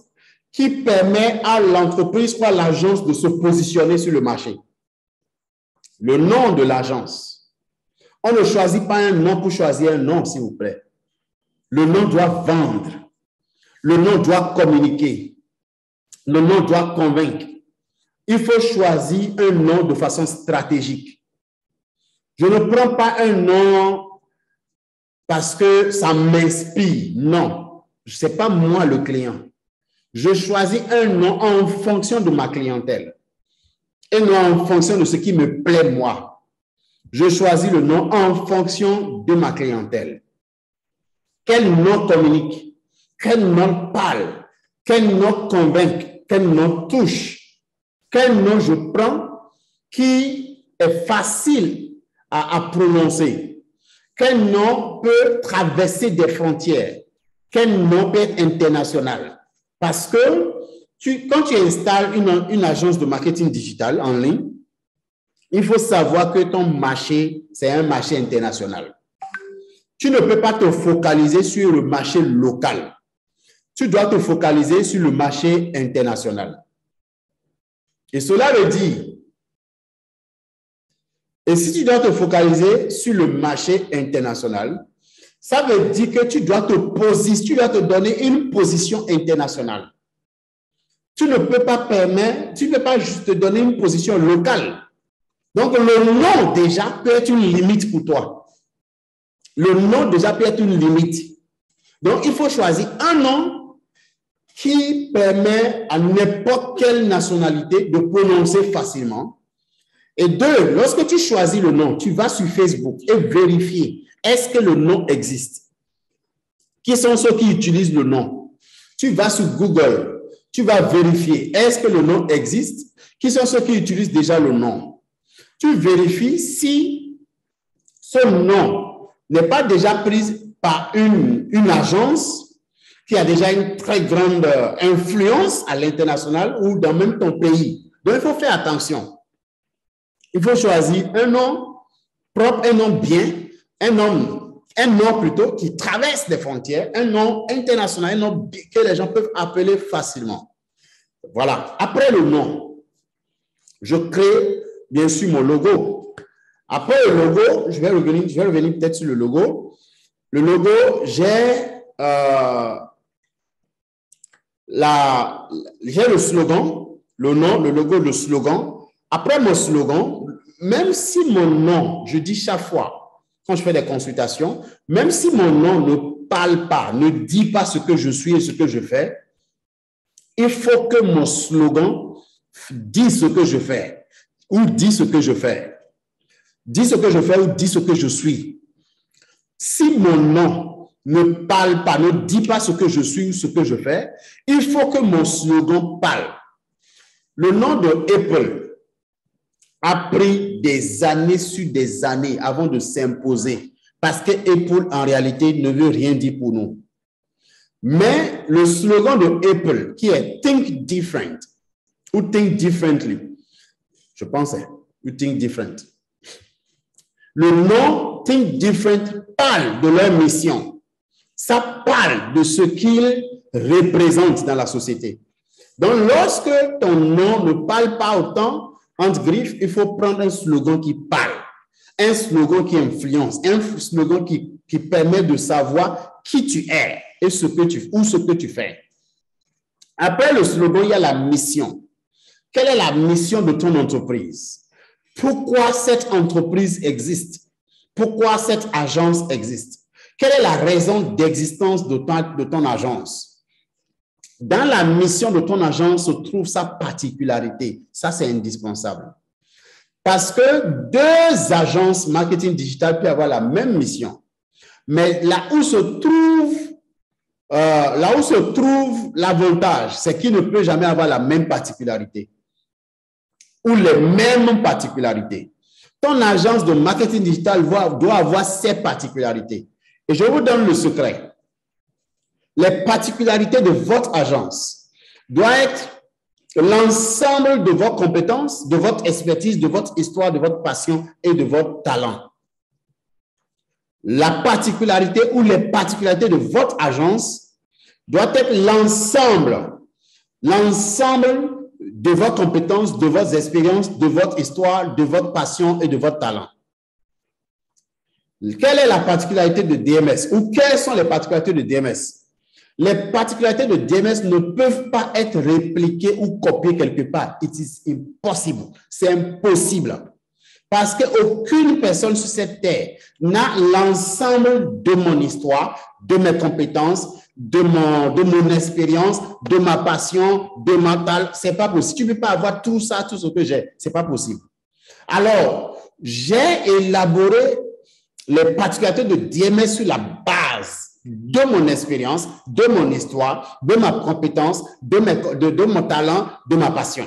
qui permettent à l'entreprise ou à l'agence de se positionner sur le marché. Le nom de l'agence. On ne choisit pas un nom pour choisir un nom, s'il vous plaît. Le nom doit vendre. Le nom doit communiquer. Le nom doit convaincre. Il faut choisir un nom de façon stratégique. Je ne prends pas un nom parce que ça m'inspire. Non, ce n'est pas moi le client. Je choisis un nom en fonction de ma clientèle et non en fonction de ce qui me plaît moi. Je choisis le nom en fonction de ma clientèle. Quel nom communique? Quel nom parle? Quel nom convainc? Quel nom touche? Quel nom je prends qui est facile à prononcer? Quel nom peut traverser des frontières? Quel nom peut être international? Parce que quand tu installes une agence de marketing digital en ligne, il faut savoir que ton marché, c'est un marché international. Tu ne peux pas te focaliser sur le marché local. Tu dois te focaliser sur le marché international. Et cela veut dire, et si tu dois te focaliser sur le marché international, ça veut dire que tu dois te donner une position internationale. Tu ne peux pas permettre, tu ne peux pas juste te donner une position locale. Donc, le nom déjà peut être une limite pour toi. Le nom déjà peut être une limite. Donc, il faut choisir un nom qui permet à n'importe quelle nationalité de prononcer facilement. Et deux, lorsque tu choisis le nom, tu vas sur Facebook et vérifier est-ce que le nom existe. Qui sont ceux qui utilisent le nom? Tu vas sur Google, tu vas vérifier est-ce que le nom existe. Qui sont ceux qui utilisent déjà le nom? Tu vérifies si ce nom n'est pas déjà pris par une agence qui a déjà une très grande influence à l'international ou dans même ton pays. Donc, il faut faire attention. Il faut choisir un nom propre, un nom bien, un nom plutôt qui traverse des frontières, un nom international, un nom que les gens peuvent appeler facilement. Voilà. Après le nom, je crée bien sûr mon logo. Après le logo, je vais revenir peut-être sur le logo. Le logo, j'ai le slogan, le nom, le logo, le slogan. Après mon slogan, même si mon nom, je dis chaque fois, quand je fais des consultations, même si mon nom ne parle pas, ne dit pas ce que je suis et ce que je fais, il faut que mon slogan dise ce que je fais ou dit ce que je fais. Dit ce que je fais ou dit ce que je suis. Si mon nom ne parle pas, ne dit pas ce que je suis ou ce que je fais, il faut que mon slogan parle. Le nom de Apple a pris des années sur des années avant de s'imposer parce que Apple, en réalité, ne veut rien dire pour nous. Mais le slogan de Apple, qui est Think Different ou Think Differently, je pense, you think different. Le nom Think Different parle de leur mission. Ça parle de ce qu'ils représentent dans la société. Donc, lorsque ton nom ne parle pas autant, entre griffes, il faut prendre un slogan qui parle, un slogan qui influence, un slogan qui permet de savoir qui tu es et ce que tu fais. Après le slogan, il y a la mission. Quelle est la mission de ton entreprise? Pourquoi cette entreprise existe? Pourquoi cette agence existe? Quelle est la raison d'existence de ton agence? Dans la mission de ton agence se trouve sa particularité. Ça, c'est indispensable. Parce que deux agences marketing digital peuvent avoir la même mission. Mais là où se trouve l'avantage, c'est qu'il ne peut jamais avoir la même particularité ou les mêmes particularités. Ton agence de marketing digital doit avoir ses particularités. Et je vous donne le secret. Les particularités de votre agence doivent être l'ensemble de vos compétences, de votre expertise, de votre histoire, de votre passion et de votre talent. La particularité ou les particularités de votre agence doivent être l'ensemble de vos compétences, de vos expériences, de votre histoire, de votre passion et de votre talent. Quelle est la particularité de DMS ou quelles sont les particularités de DMS? Les particularités de DMS ne peuvent pas être répliquées ou copiées quelque part. It is impossible. C'est impossible. Parce qu'aucune personne sur cette terre n'a l'ensemble de mon histoire, de mes compétences, de mon expérience, de ma passion, de ma talent. C'est pas possible. Tu ne peux pas avoir tout ça, tout ce que j'ai. C'est pas possible. Alors, j'ai élaboré les particularités de DMS sur la base de mon expérience, de mon histoire, de ma compétence, de mon talent, de ma passion.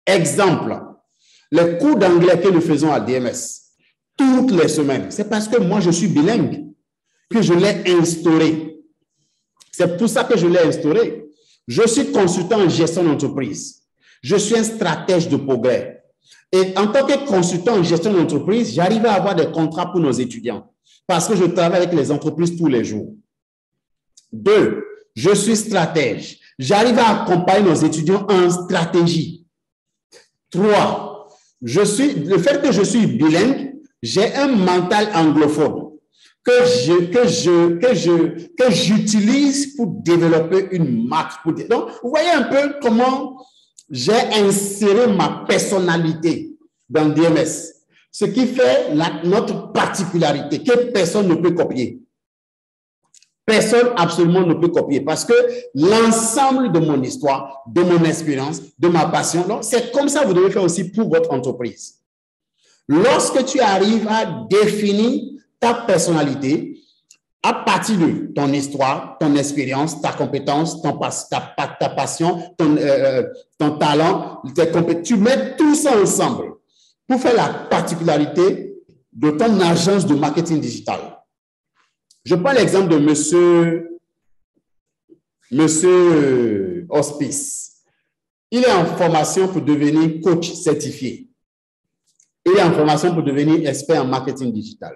Exemple, les cours d'anglais que nous faisons à DMS, toutes les semaines, c'est parce que moi, je suis bilingue que je l'ai instauré. C'est pour ça que je l'ai instauré. Je suis consultant en gestion d'entreprise. Je suis un stratège de progrès. Et en tant que consultant en gestion d'entreprise, j'arrive à avoir des contrats pour nos étudiants parce que je travaille avec les entreprises tous les jours. 2, je suis stratège. J'arrive à accompagner nos étudiants en stratégie. 3, le fait que je suis bilingue, j'ai un mental anglophone que j'utilise pour développer une marque. Donc, vous voyez un peu comment j'ai inséré ma personnalité dans DMS, ce qui fait notre particularité que personne ne peut copier. Personne absolument ne peut copier parce que l'ensemble de mon histoire, de mon expérience, de ma passion, c'est comme ça que vous devez faire aussi pour votre entreprise. Lorsque tu arrives à définir ta personnalité à partir de ton histoire, ton expérience, ta compétence, ta passion, ton talent, tu mets tout ça ensemble pour faire la particularité de ton agence de marketing digital. Je prends l'exemple de Monsieur Hospice. Il est en formation pour devenir coach certifié. Il est en formation pour devenir expert en marketing digital.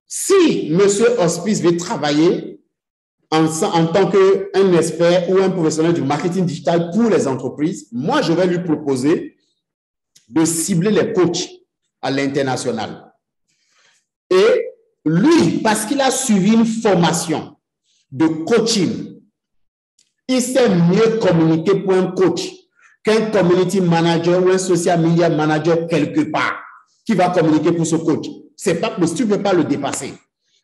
Si Monsieur Hospice veut travailler en tant qu'un expert ou un professionnel du marketing digital pour les entreprises, moi, je vais lui proposer de cibler les coachs à l'international. Et lui, parce qu'il a suivi une formation de coaching, il sait mieux communiquer pour un coach qu'un community manager ou un social media manager quelque part qui va communiquer pour ce coach. C'est pas possible, tu ne peux pas le dépasser.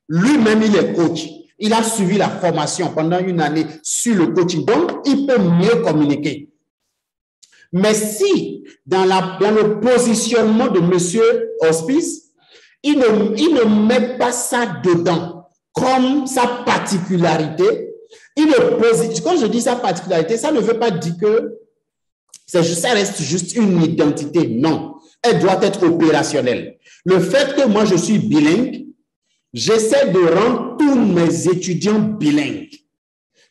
Lui-même, il est coach. Il a suivi la formation pendant une année sur le coaching. Donc, il peut mieux communiquer. Mais si, dans le positionnement de Monsieur Hospice, il ne met pas ça dedans comme sa particularité, Quand je dis sa particularité, ça ne veut pas dire que ça reste juste une identité. Non, elle doit être opérationnelle. Le fait que moi, je suis bilingue, j'essaie de rendre tous mes étudiants bilingues.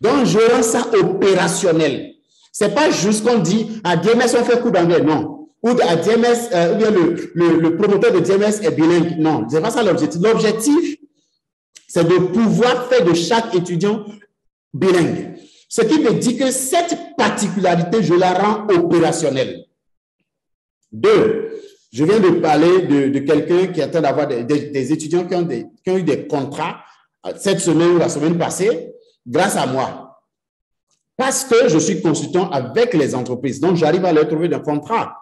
Donc, je rends ça opérationnel. Ce n'est pas juste qu'on dit à DMS, on fait cours d'anglais. Non. Ou à DMS, ou bien le promoteur de DMS est bilingue. Non, ce n'est pas ça l'objectif. L'objectif, c'est de pouvoir faire de chaque étudiant bilingue. Ce qui veut dire que cette particularité, je la rends opérationnelle. 2, je viens de parler de quelqu'un qui est en train d'avoir des étudiants qui ont eu des contrats cette semaine ou la semaine passée, grâce à moi. Parce que je suis consultant avec les entreprises. Donc, j'arrive à leur trouver des contrats.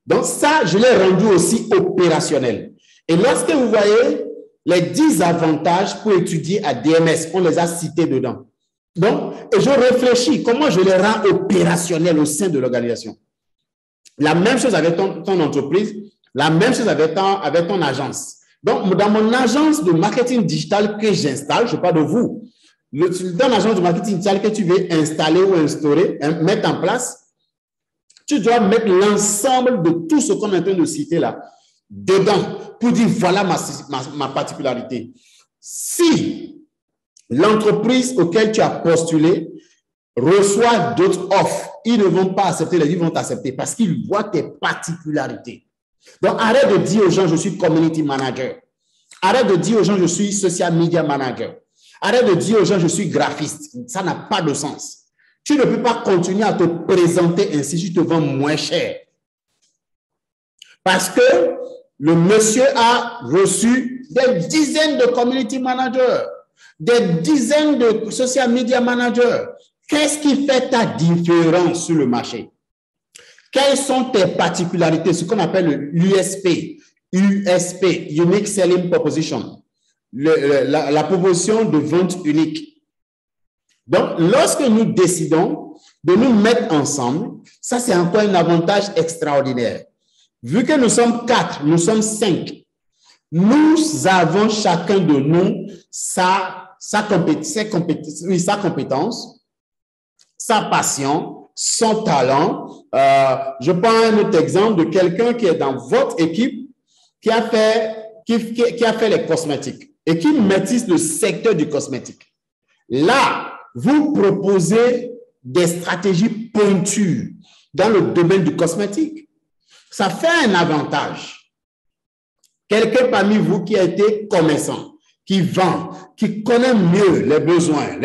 Donc, ça, je l'ai rendu aussi opérationnel. Et lorsque vous voyez les 10 avantages pour étudier à DMS, on les a cités dedans. Donc, et je réfléchis comment je les rends opérationnels au sein de l'organisation. La même chose avec ton entreprise, la même chose avec ton agence. Donc, dans mon agence de marketing digital que j'installe, je parle de vous, dans l'agence de marketing digital que tu veux installer ou instaurer, mettre en place, tu dois mettre l'ensemble de tout ce qu'on est en train de citer là, dedans, pour dire voilà ma particularité. Si l'entreprise auquel tu as postulé reçoit d'autres offres, ils ne vont pas accepter, ils vont t'accepter parce qu'ils voient tes particularités. Donc, arrête de dire aux gens, je suis community manager. Arrête de dire aux gens, je suis social media manager. Arrête de dire aux gens, je suis graphiste. Ça n'a pas de sens. Tu ne peux pas continuer à te présenter ainsi, tu te vends moins cher. Parce que le monsieur a reçu des dizaines de community managers, des dizaines de social media managers. Qu'est-ce qui fait ta différence sur le marché? Quelles sont tes particularités, ce qu'on appelle l'USP, Unique Selling Proposition, la proposition de vente unique. Donc, lorsque nous décidons de nous mettre ensemble, ça c'est encore un avantage extraordinaire. Vu que nous sommes 4, nous sommes 5, nous avons chacun de nous sa compétence, sa passion, son talent. Je prends un autre exemple de quelqu'un qui est dans votre équipe qui a fait les cosmétiques et qui maîtrise le secteur du cosmétique. Là, vous proposez des stratégies pointues dans le domaine du cosmétique. Ça fait un avantage. Quelqu'un parmi vous qui a été commerçant, qui vend, qui connaît mieux les besoins,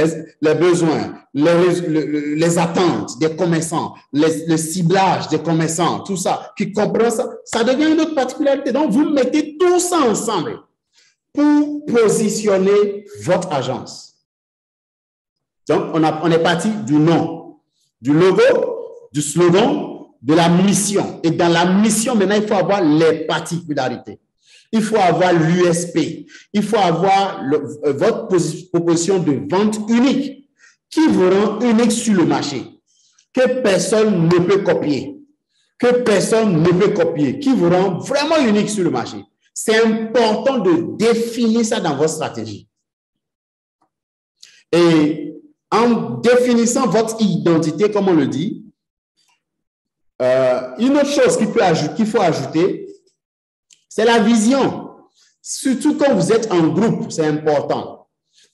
les attentes des commerçants, le ciblage des commerçants, tout ça, qui comprend ça, ça devient une autre particularité. Donc, vous mettez tout ça ensemble pour positionner votre agence. Donc, on est parti du nom, du logo, du slogan, de la mission. Et dans la mission, maintenant, il faut avoir les particularités. Il faut avoir l'USP. Il faut avoir votre proposition de vente unique qui vous rend unique sur le marché, que personne ne peut copier, qui vous rend vraiment unique sur le marché. C'est important de définir ça dans votre stratégie. Et en définissant votre identité, comme on le dit, une autre chose qu'il faut ajouter, c'est la vision. Surtout quand vous êtes en groupe, c'est important.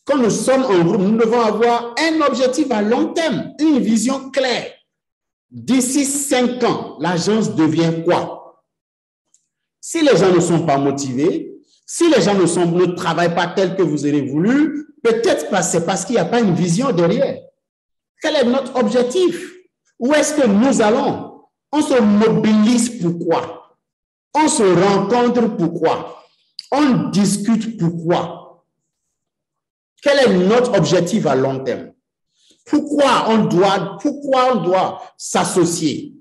Quand nous sommes en groupe, nous devons avoir un objectif à long terme, une vision claire. D'ici 5 ans, l'agence devient quoi? Si les gens ne sont pas motivés, si les gens ne travaillent pas tel que vous aurez voulu, peut-être que c'est parce qu'il n'y a pas une vision derrière. Quel est notre objectif? Où est-ce que nous allons? On se mobilise pourquoi? On se rencontre pourquoi? On discute pourquoi? Quel est notre objectif à long terme? Pourquoi on doit s'associer?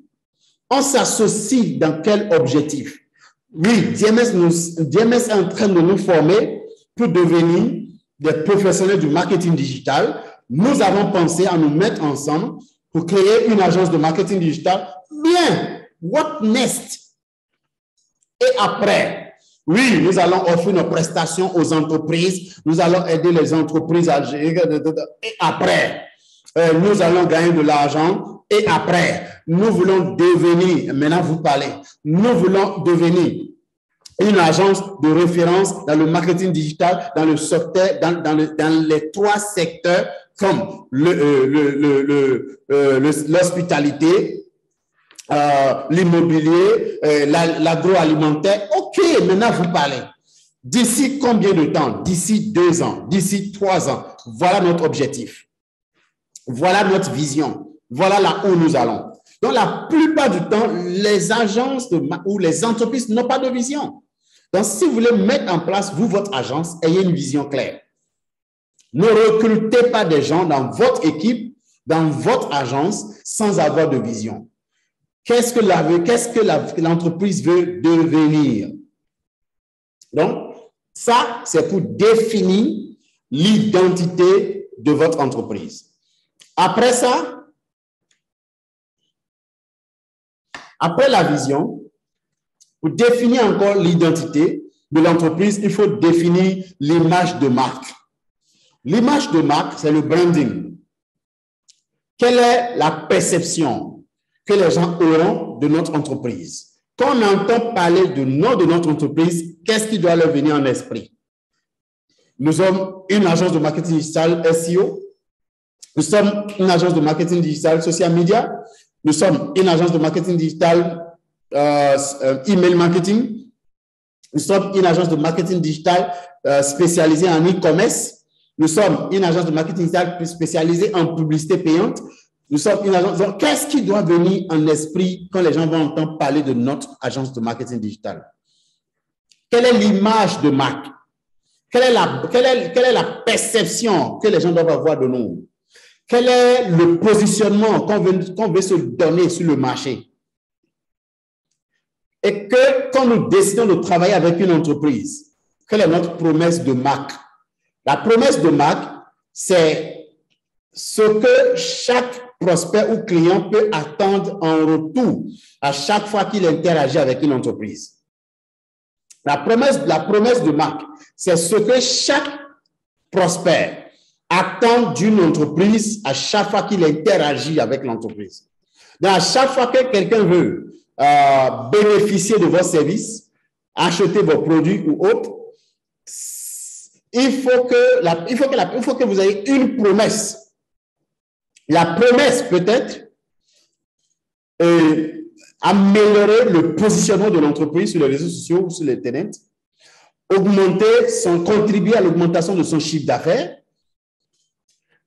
On s'associe dans quel objectif? Oui, DMS est en train de nous former pour devenir des professionnels du marketing digital. Nous avons pensé à nous mettre ensemble pour créer une agence de marketing digital. Bien, what next? Et après, oui, nous allons offrir nos prestations aux entreprises, nous allons aider les entreprises à gérer. Et après, nous allons gagner de l'argent et après, nous voulons devenir, maintenant vous parlez, nous voulons devenir une agence de référence dans le marketing digital, dans le secteur, dans les 3 secteurs comme l'hospitalité, l'immobilier, l'agroalimentaire. OK, maintenant vous parlez. D'ici combien de temps? D'ici 2 ans, d'ici 3 ans. Voilà notre objectif. Voilà notre vision. Voilà là où nous allons. Donc, la plupart du temps, les agences ou les entreprises n'ont pas de vision. Donc, si vous voulez mettre en place, vous, votre agence, ayez une vision claire. Ne recrutez pas des gens dans votre équipe, dans votre agence, sans avoir de vision. Qu'est-ce que l'entreprise veut devenir? Donc, ça, c'est pour définir l'identité de votre entreprise. Après ça, après la vision, pour définir encore l'identité de l'entreprise, il faut définir l'image de marque. L'image de marque, c'est le branding. Quelle est la perception que les gens auront de notre entreprise? Quand on entend parler du nom de notre entreprise, qu'est-ce qui doit leur venir en esprit? Nous sommes une agence de marketing digital SEO. Nous sommes une agence de marketing digital social media. Nous sommes une agence de marketing digital email marketing. Nous sommes une agence de marketing digital spécialisée en e-commerce. Nous sommes une agence de marketing digital spécialisée en publicité payante. Nous sommes une agence. Donc, qu'est-ce qui doit venir en esprit quand les gens vont entendre parler de notre agence de marketing digital? Quelle est l'image de marque? Quelle est la perception que les gens doivent avoir de nous? Quel est le positionnement qu'on veut se donner sur le marché? Et que quand nous décidons de travailler avec une entreprise, quelle est notre promesse de marque? La promesse de marque, c'est ce que chaque prospect ou client peut attendre en retour à chaque fois qu'il interagit avec une entreprise. La promesse de marque, c'est ce que chaque prospect attend d'une entreprise à chaque fois qu'il interagit avec l'entreprise. Donc, à chaque fois que quelqu'un veut bénéficier de vos services, acheter vos produits ou autres, il faut que vous ayez une promesse. La promesse peut-être améliorer le positionnement de l'entreprise sur les réseaux sociaux ou sur l'Internet, contribuer à l'augmentation de son chiffre d'affaires,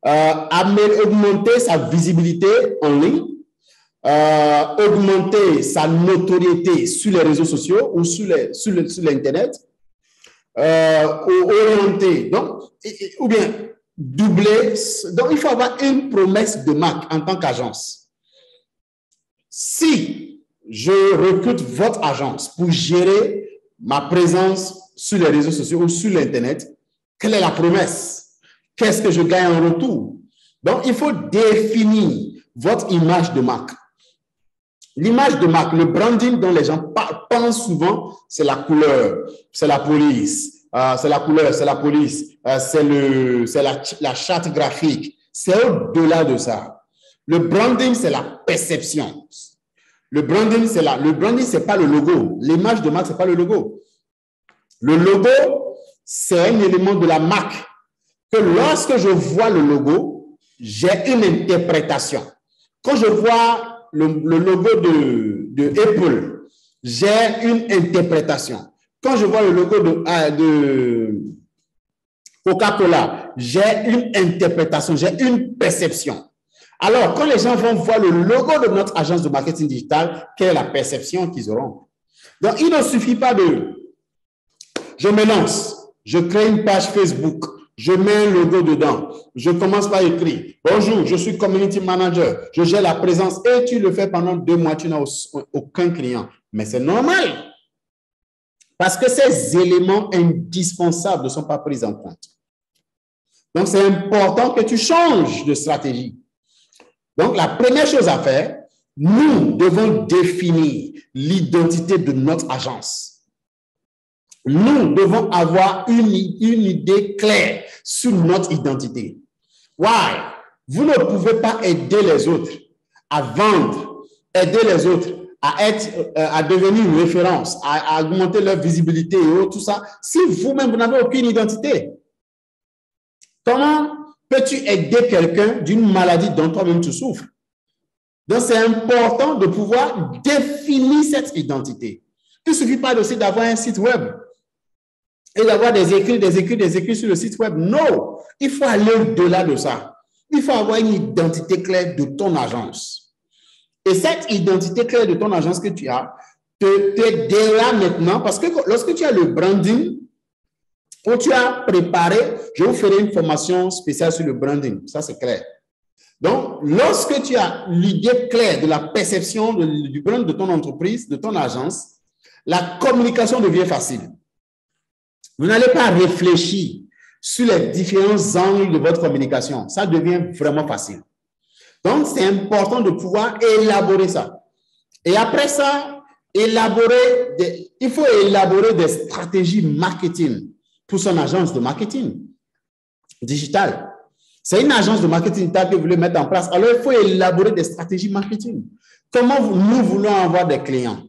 augmenter sa visibilité en ligne, augmenter sa notoriété sur les réseaux sociaux ou sur l'Internet, orienter, donc, ou bien doubler. Donc, il faut avoir une promesse de marque en tant qu'agence. Si je recrute votre agence pour gérer ma présence sur les réseaux sociaux ou sur l'Internet, quelle est la promesse? Qu'est-ce que je gagne en retour? Donc, il faut définir votre image de marque. L'image de marque, le branding dont les gens pensent souvent, c'est la couleur, c'est la police, c'est la couleur, c'est la police, c'est la charte graphique. C'est au-delà de ça. Le branding, c'est la perception. Le branding, c'est pas le logo. L'image de marque, c'est pas le logo. Le logo, c'est un élément de la marque que lorsque je vois le logo, j'ai une interprétation. Quand je vois le logo de Apple, j'ai une interprétation. Quand je vois le logo de Coca-Cola, j'ai une interprétation, j'ai une perception. Alors, quand les gens vont voir le logo de notre agence de marketing digital, quelle est la perception qu'ils auront? Donc, il ne suffit pas je me lance, je crée une page Facebook, je mets un logo dedans, je commence par écrire « Bonjour, je suis community manager, je gère la présence » et tu le fais pendant 2 mois, tu n'as aucun client. Mais c'est normal parce que ces éléments indispensables ne sont pas pris en compte. Donc, c'est important que tu changes de stratégie. Donc, la première chose à faire, nous devons définir l'identité de notre agence. Nous devons avoir une idée claire sur notre identité. Why? Vous ne pouvez pas aider les autres à vendre, aider les autres à devenir une référence, à augmenter leur visibilité et autres, tout ça, si vous-même, vous n'avez aucune identité. Comment peux-tu aider quelqu'un d'une maladie dont toi-même tu souffres? Donc, c'est important de pouvoir définir cette identité. Il ne suffit pas aussi d'avoir un site web et d'avoir des écrits sur le site web. Non, il faut aller au-delà de ça. Il faut avoir une identité claire de ton agence. Et cette identité claire de ton agence que tu as t'aidera maintenant parce que lorsque tu as le branding, où tu as préparé, je vous ferai une formation spéciale sur le branding. Ça, c'est clair. Donc, lorsque tu as l'idée claire de la perception du brand de ton entreprise, de ton agence, la communication devient facile. Vous n'allez pas réfléchir sur les différents angles de votre communication. Ça devient vraiment facile. Donc, c'est important de pouvoir élaborer ça. Et après ça, il faut élaborer des stratégies marketing pour son agence de marketing digital. C'est une agence de marketing digital que vous voulez mettre en place. Alors, il faut élaborer des stratégies marketing. Comment nous voulons avoir des clients?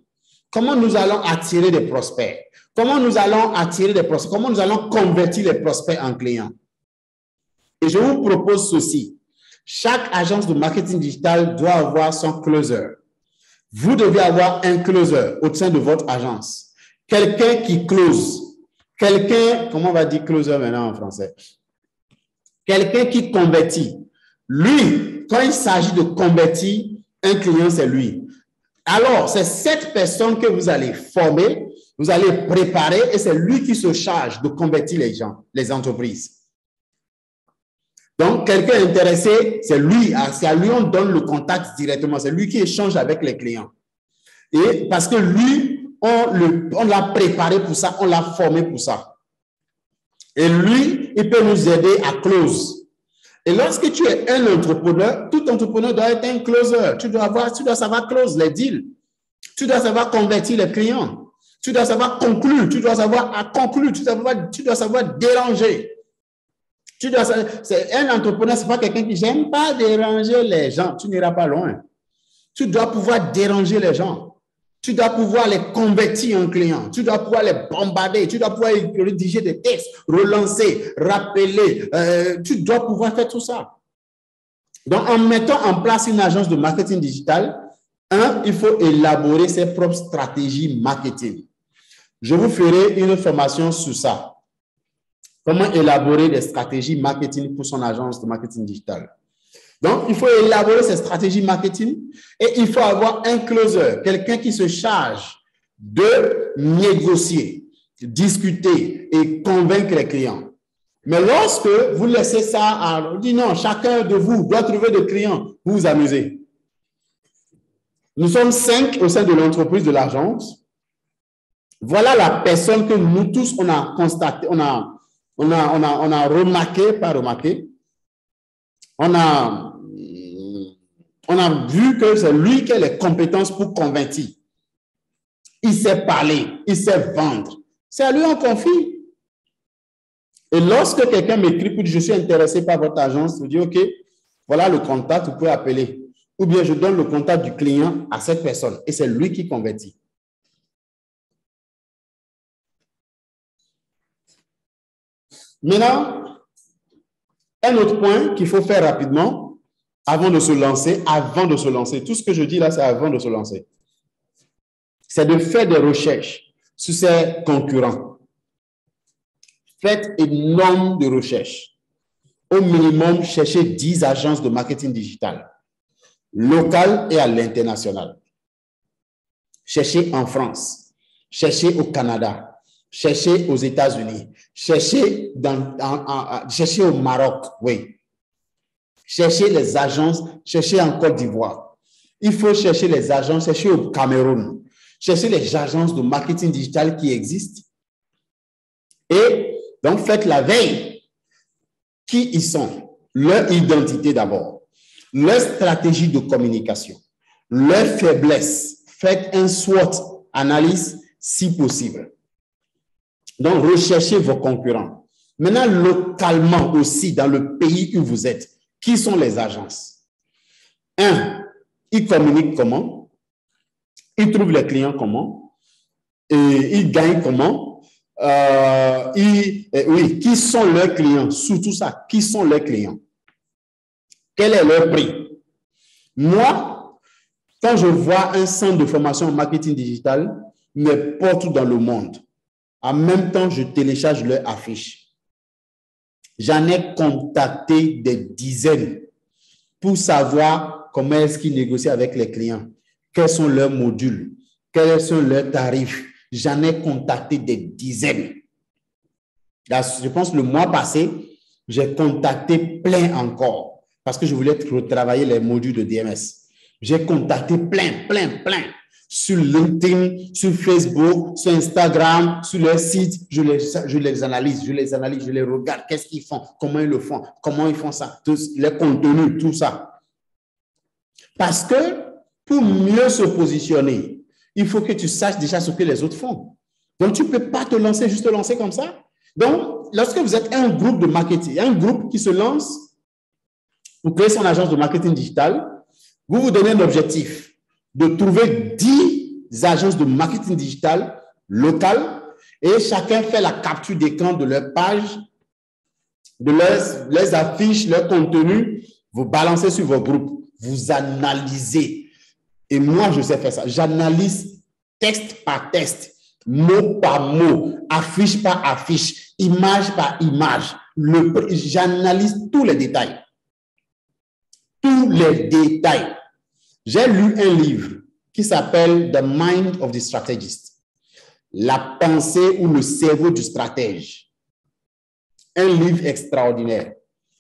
Comment nous allons attirer des prospects? Comment nous allons attirer des prospects? Comment nous allons convertir les prospects en clients? Et je vous propose ceci. Chaque agence de marketing digital doit avoir son closer. Vous devez avoir un closer au sein de votre agence. Quelqu'un qui close. Quelqu'un, comment on va dire closer maintenant en français? Quelqu'un qui convertit. Lui, quand il s'agit de convertir un client, c'est lui. Alors, c'est cette personne que vous allez former, vous allez préparer et c'est lui qui se charge de convertir les gens, les entreprises. Donc, quelqu'un intéressé, c'est lui. C'est à lui on donne le contact directement. C'est lui qui échange avec les clients. Et parce que lui, on l'a préparé pour ça, on l'a formé pour ça. Et lui, il peut nous aider à close. Et lorsque tu es un entrepreneur, tout entrepreneur doit être un closer. Tu dois savoir close les deals. Tu dois savoir convertir les clients. Tu dois savoir conclure. Tu dois savoir conclure. Tu dois savoir déranger. Un entrepreneur, ce n'est pas quelqu'un qui n'aime pas déranger les gens. Tu n'iras pas loin. Tu dois pouvoir déranger les gens. Tu dois pouvoir les convertir en clients. Tu dois pouvoir les bombarder. Tu dois pouvoir rédiger des textes, relancer, rappeler. Tu dois pouvoir faire tout ça. Donc, en mettant en place une agence de marketing digital, il faut élaborer ses propres stratégies marketing. Je vous ferai une formation sur ça. Comment élaborer des stratégies marketing pour son agence de marketing digital. Donc, il faut élaborer ces stratégies marketing et il faut avoir un closer, quelqu'un qui se charge de négocier, discuter et convaincre les clients. Mais lorsque vous laissez ça, on dit non, chacun de vous doit trouver des clients, vous vous amusez. Nous sommes 5 au sein de l'entreprise de l'agence. Voilà la personne que nous tous, on a constaté, on a remarqué, pas remarqué, on a vu que c'est lui qui a les compétences pour convaincre. Il sait parler, il sait vendre. C'est à lui on confie. Et lorsque quelqu'un m'écrit pour dire je suis intéressé par votre agence, je dis OK, voilà le contact, vous pouvez appeler. Ou bien je donne le contact du client à cette personne et c'est lui qui convertit. Maintenant, un autre point qu'il faut faire rapidement avant de se lancer, tout ce que je dis là, c'est avant de se lancer. C'est de faire des recherches sur ses concurrents. Faites énormément de recherches. Au minimum, cherchez 10 agences de marketing digital, locales et à l'international. Cherchez en France, cherchez au Canada, cherchez aux États-Unis, cherchez au Maroc, oui. Cherchez les agences, cherchez en Côte d'Ivoire. Il faut chercher les agences, chercher au Cameroun. Cherchez les agences de marketing digital qui existent. Et donc, faites la veille. Qui ils sont? Leur identité d'abord. Leur stratégie de communication. Leur faiblesse. Faites un SWOT analyse si possible. Donc, recherchez vos concurrents. Maintenant, localement aussi, dans le pays où vous êtes, Qui sont les agences? Un, ils communiquent comment? Ils trouvent les clients comment? Et ils gagnent comment? Oui, qui sont leurs clients? Surtout ça, qui sont leurs clients? Quel est leur prix? Moi, quand je vois un centre de formation en marketing digital, mais partout dans le monde, en même temps, je télécharge leur affiche. J'en ai contacté des dizaines pour savoir comment est-ce qu'ils négocient avec les clients, quels sont leurs modules, quels sont leurs tarifs. J'en ai contacté des dizaines. Là, je pense que le mois passé, j'ai contacté plein encore parce que je voulais retravailler les modules de DMS. J'ai contacté plein. Sur LinkedIn, sur Facebook, sur Instagram, sur leur site. Je les analyse, je les regarde. Qu'est-ce qu'ils font? Comment ils le font? Comment ils font ça? Les contenus, tout ça. Parce que pour mieux se positionner, il faut que tu saches déjà ce que les autres font. Donc, tu ne peux pas juste te lancer comme ça. Donc, lorsque vous êtes un groupe de marketing, un groupe qui se lance pour créer son agence de marketing digital, vous vous donnez un objectif de trouver 10 agences de marketing digital locales et chacun fait la capture d'écran de leur page, de leurs affiches, leur contenu, vous balancez sur vos groupes, vous analysez. Et moi, je sais faire ça. J'analyse texte par texte, mot par mot, affiche par affiche, image par image. J'analyse tous les détails. Tous les détails. J'ai lu un livre qui s'appelle The Mind of the Strategist. La pensée ou le cerveau du stratège. Un livre extraordinaire.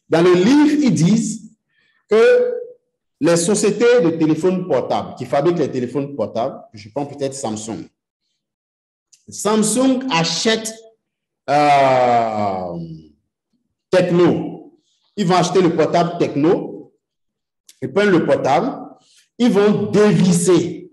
Dans le livre, ils disent que les sociétés de téléphones portables qui fabriquent les téléphones portables, je prends peut-être Samsung. Samsung achète Techno. Ils vont acheter le portable Techno. Ils prennent le portable. Ils vont dévisser,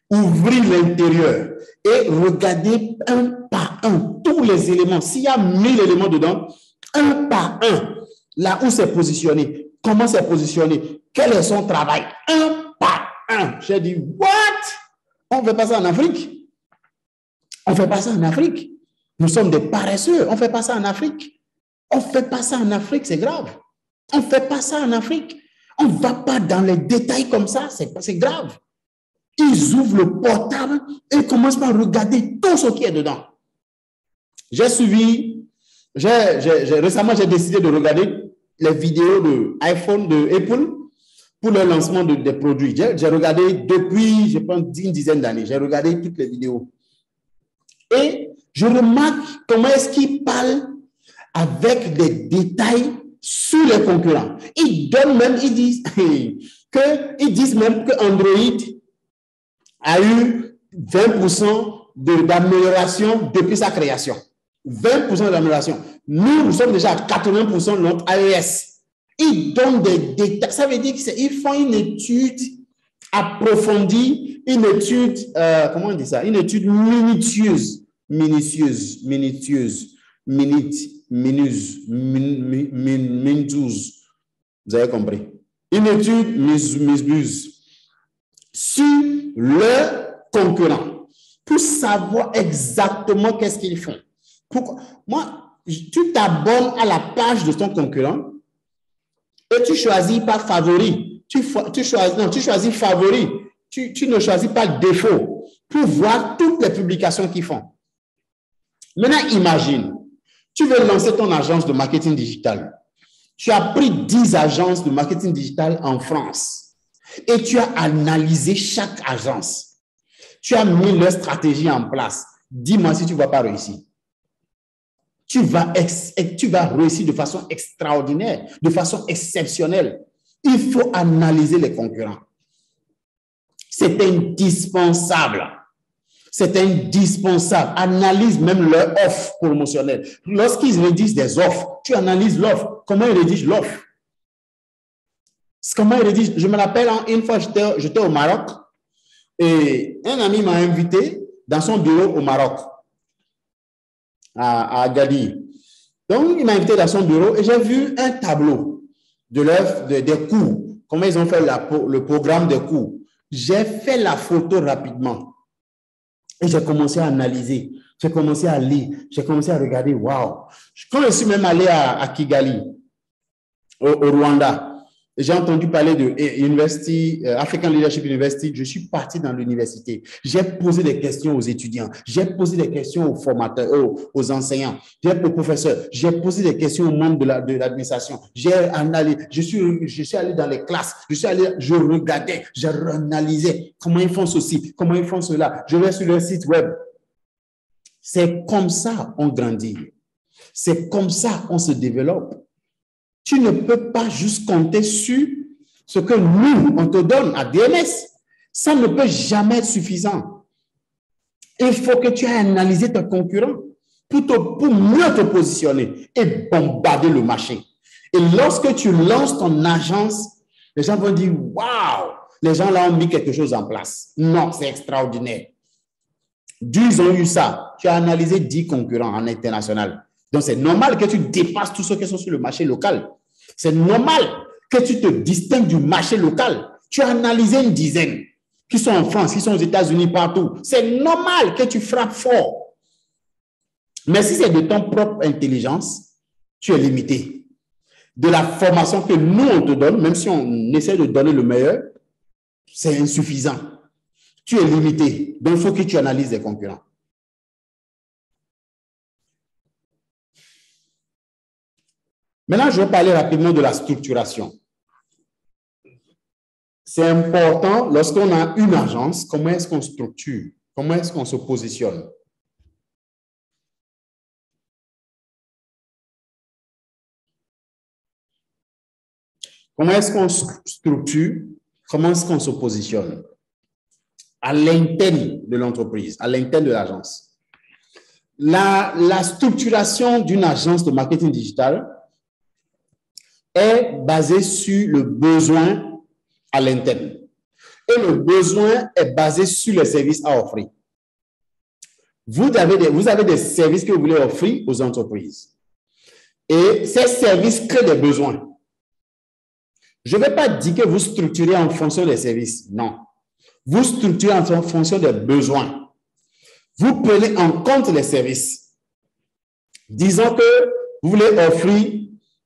ouvrir l'intérieur et regarder un par un tous les éléments. S'il y a 1000 éléments dedans, un par un, là où c'est positionné, comment c'est positionné, quel est son travail, un par un. J'ai dit, what? On ne fait pas ça en Afrique. On ne fait pas ça en Afrique. Nous sommes des paresseux. On ne fait pas ça en Afrique. On ne fait pas ça en Afrique, c'est grave. On ne fait pas ça en Afrique. On ne va pas dans les détails comme ça, c'est grave. Ils ouvrent le portable et commencent par regarder tout ce qui est dedans. Récemment, j'ai décidé de regarder les vidéos de iPhone, de Apple, pour le lancement des produits. J'ai regardé depuis, je pense, une dizaine d'années, j'ai regardé toutes les vidéos. Et je remarque comment est-ce qu'ils parlent avec des détails sur les concurrents. Ils disent même que Android a eu 20% d'amélioration depuis sa création. 20% d'amélioration. Nous sommes déjà à 80% de notre iOS. Ils donnent des détails. Ça veut dire qu'ils font une étude approfondie, une étude, comment on dit ça? Une étude minutieuse. Vous avez compris? Une étude minutieuse sur leurs concurrents pour savoir exactement qu'est-ce qu'ils font. Pourquoi? Moi, tu t'abonnes à la page de ton concurrent et tu choisis pas favori. Tu choisis favori. Tu ne choisis pas défaut pour voir toutes les publications qu'ils font. Maintenant, imagine, tu veux lancer ton agence de marketing digital. Tu as pris 10 agences de marketing digital en France et tu as analysé chaque agence. Tu as mis leur stratégie en place. Dis-moi si tu ne vas pas réussir. Tu vas réussir de façon extraordinaire, de façon exceptionnelle. Il faut analyser les concurrents. C'est indispensable. C'est indispensable. Analyse même leur offre promotionnelle. Lorsqu'ils rédigent des offres, tu analyses l'offre. Comment ils rédigent l'offre? Comment ils rédigent? Je me rappelle, une fois, j'étais au Maroc et un ami m'a invité dans son bureau au Maroc, à Agadir. Donc, il m'a invité dans son bureau et j'ai vu un tableau des cours, comment ils ont fait le programme des cours. J'ai fait la photo rapidement et j'ai commencé à analyser, j'ai commencé à lire, j'ai commencé à regarder, waouh. Quand je suis même allé à Kigali, au Rwanda, j'ai entendu parler de University, African Leadership University, je suis parti dans l'université, j'ai posé des questions aux étudiants, j'ai posé des questions aux formateurs, aux enseignants, aux professeurs, j'ai posé des questions aux membres de l'administration, j'ai analysé, je suis allé dans les classes, je regardais, je réanalysais comment ils font ceci, comment ils font cela, je vais sur leur site web. C'est comme ça qu'on grandit, c'est comme ça qu'on se développe. Tu ne peux pas juste compter sur ce que nous, on te donne à DMS. Ça ne peut jamais être suffisant. Il faut que tu aies analysé tes concurrents pour mieux te positionner et bombarder le marché. Et lorsque tu lances ton agence, les gens vont dire, waouh, les gens là ont mis quelque chose en place. Non, c'est extraordinaire. Ils ont eu ça. Tu as analysé 10 concurrents en international. Donc, c'est normal que tu dépasses tous ceux qui sont sur le marché local. C'est normal que tu te distingues du marché local. Tu as analysé une dizaine qui sont en France, qui sont aux États-Unis, partout. C'est normal que tu frappes fort. Mais si c'est de ton propre intelligence, tu es limité. De la formation que nous, on te donne, même si on essaie de donner le meilleur, c'est insuffisant. Tu es limité. Donc, il faut que tu analyses les concurrents. Maintenant, je vais parler rapidement de la structuration. C'est important, lorsqu'on a une agence, comment est-ce qu'on structure? Comment est-ce qu'on se positionne? Comment est-ce qu'on structure? Comment est-ce qu'on se positionne? À l'interne de l'entreprise, à l'interne de l'agence. La structuration d'une agence de marketing digital est basé sur le besoin à l'interne. Et le besoin est basé sur les services à offrir. Vous avez des services que vous voulez offrir aux entreprises. Et ces services créent des besoins. Je ne vais pas dire que vous structurez en fonction des services. Non. Vous structurez en fonction des besoins. Vous prenez en compte les services. Disons que vous voulez offrir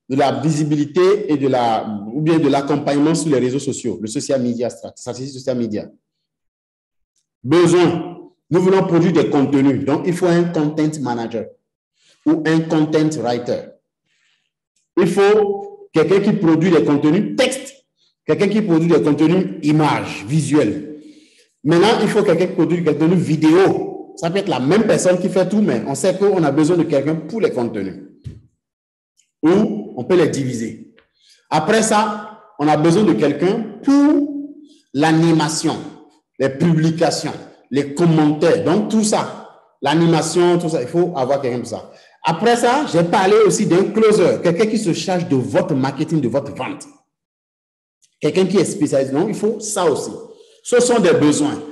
de la visibilité et ou bien de l'accompagnement sur les réseaux sociaux, le social media, stratégie social media. Besoin, nous voulons produire des contenus, donc il faut un content manager ou un content writer. Il faut quelqu'un qui produit des contenus texte, quelqu'un qui produit des contenus images, visuels. Maintenant, il faut quelqu'un qui produit des contenus vidéo. Ça peut être la même personne qui fait tout, mais on sait qu'on a besoin de quelqu'un pour les contenus. Ou on peut les diviser. Après ça, on a besoin de quelqu'un pour l'animation, les publications, les commentaires. Donc, tout ça, l'animation, tout ça, il faut avoir quelqu'un pour ça. Après ça, j'ai parlé aussi d'un closer, quelqu'un qui se charge de votre marketing, de votre vente. Quelqu'un qui est spécialisé. Donc, il faut ça aussi. Ce sont des besoins.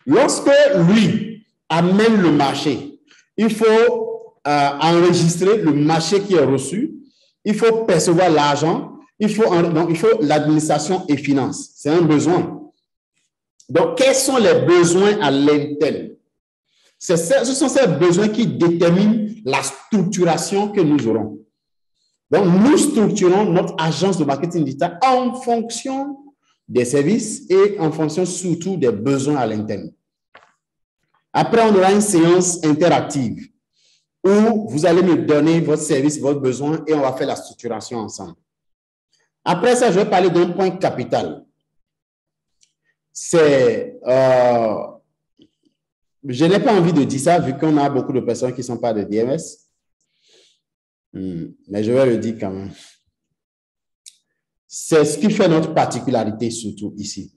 Lorsque lui amène le marché, il faut enregistrer le marché qui est reçu. Il faut percevoir l'argent, il faut l'administration et finances. C'est un besoin. Donc, quels sont les besoins à l'interne? Ce sont ces besoins qui déterminent la structuration que nous aurons. Donc, nous structurons notre agence de marketing digital en fonction des services et en fonction surtout des besoins à l'interne. Après, on aura une séance interactive où vous allez me donner votre service, votre besoin, et on va faire la structuration ensemble. Après ça, je vais parler d'un point capital. Je n'ai pas envie de dire ça, vu qu'on a beaucoup de personnes qui ne sont pas de DMS. Mais je vais le dire quand même. C'est ce qui fait notre particularité, surtout ici.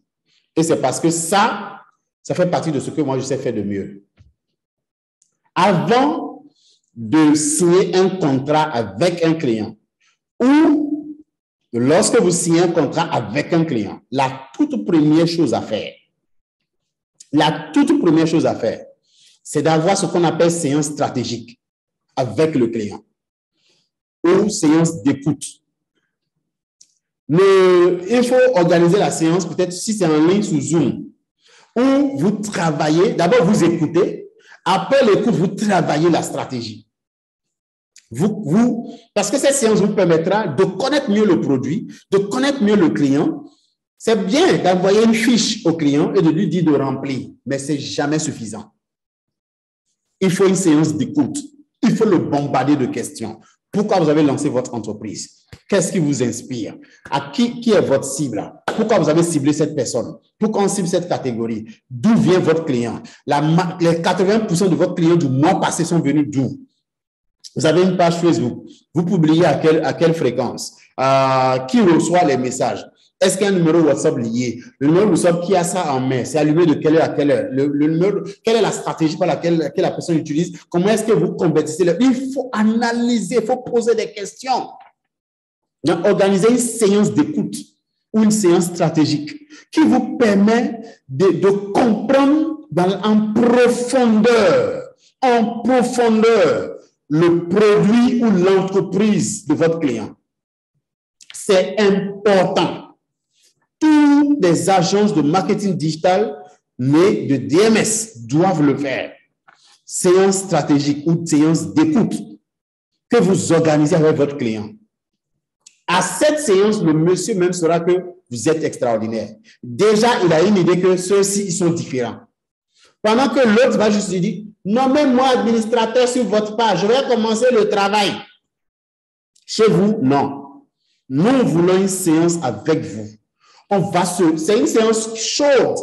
Et c'est parce que ça fait partie de ce que moi, je sais faire de mieux. Avant de signer un contrat avec un client ou lorsque vous signez un contrat avec un client, la toute première chose à faire, c'est d'avoir ce qu'on appelle séance stratégique avec le client ou séance d'écoute. Il faut organiser la séance, peut-être si c'est en ligne sous Zoom, où vous travaillez, d'abord vous écoutez, après l'écoute, vous travaillez la stratégie. Parce que cette séance vous permettra de connaître mieux le produit, de connaître mieux le client. C'est bien d'envoyer une fiche au client et de lui dire de remplir, mais ce n'est jamais suffisant. Il faut une séance d'écoute. Il faut le bombarder de questions. Pourquoi vous avez lancé votre entreprise? Qu'est-ce qui vous inspire? Qui est votre cible? Pourquoi vous avez ciblé cette personne? Pourquoi on cible cette catégorie? D'où vient votre client? Les 80% de votre client du mois passé sont venus d'où? Vous avez une page Facebook. Vous publiez à quelle fréquence? Qui reçoit les messages? Est-ce qu'il y a un numéro WhatsApp lié? Le numéro WhatsApp, qui a ça en main? C'est allumé de quelle heure à quelle heure? Quelle est la stratégie par laquelle la personne utilise? Comment est-ce que vous convertissez? Il faut analyser, il faut poser des questions. Donc, organisez une séance d'écoute ou une séance stratégique qui vous permet de comprendre en profondeur le produit ou l'entreprise de votre client. C'est important. Toutes les agences de marketing digital nées de DMS doivent le faire. Séance stratégique ou séance d'écoute que vous organisez avec votre client. À cette séance, le monsieur même saura que vous êtes extraordinaire. Déjà, il a une idée que ceux-ci ils sont différents. Pendant que l'autre va juste lui dire, nommez-moi administrateur sur votre page, je vais commencer le travail. Chez vous, non. Nous voulons une séance avec vous. C'est une séance chaude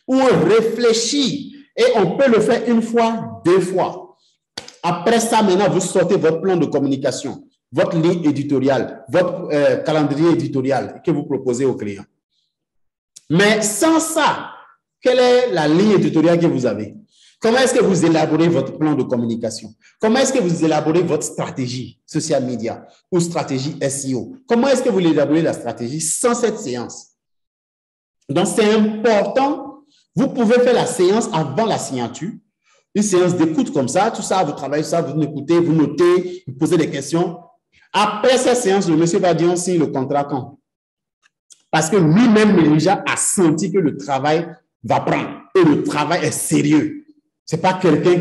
où on réfléchit et on peut le faire une fois, 2 fois. Après ça, maintenant, vous sortez votre plan de communication, votre ligne éditoriale, votre calendrier éditorial que vous proposez aux clients. Mais sans ça, quelle est la ligne éditoriale que vous avez? Comment est-ce que vous élaborez votre plan de communication? Comment est-ce que vous élaborez votre stratégie social media ou stratégie SEO? Comment est-ce que vous élaborez la stratégie sans cette séance? Donc, c'est important. Vous pouvez faire la séance avant la signature. Une séance d'écoute comme ça, tout ça, vous travaillez ça, vous écoutez, vous notez, vous posez des questions. Après cette séance, le monsieur va dire, on signe le contrat quand? Parce que lui-même, déjà, a senti que le travail va prendre. Et le travail est sérieux. Ce n'est pas quelqu'un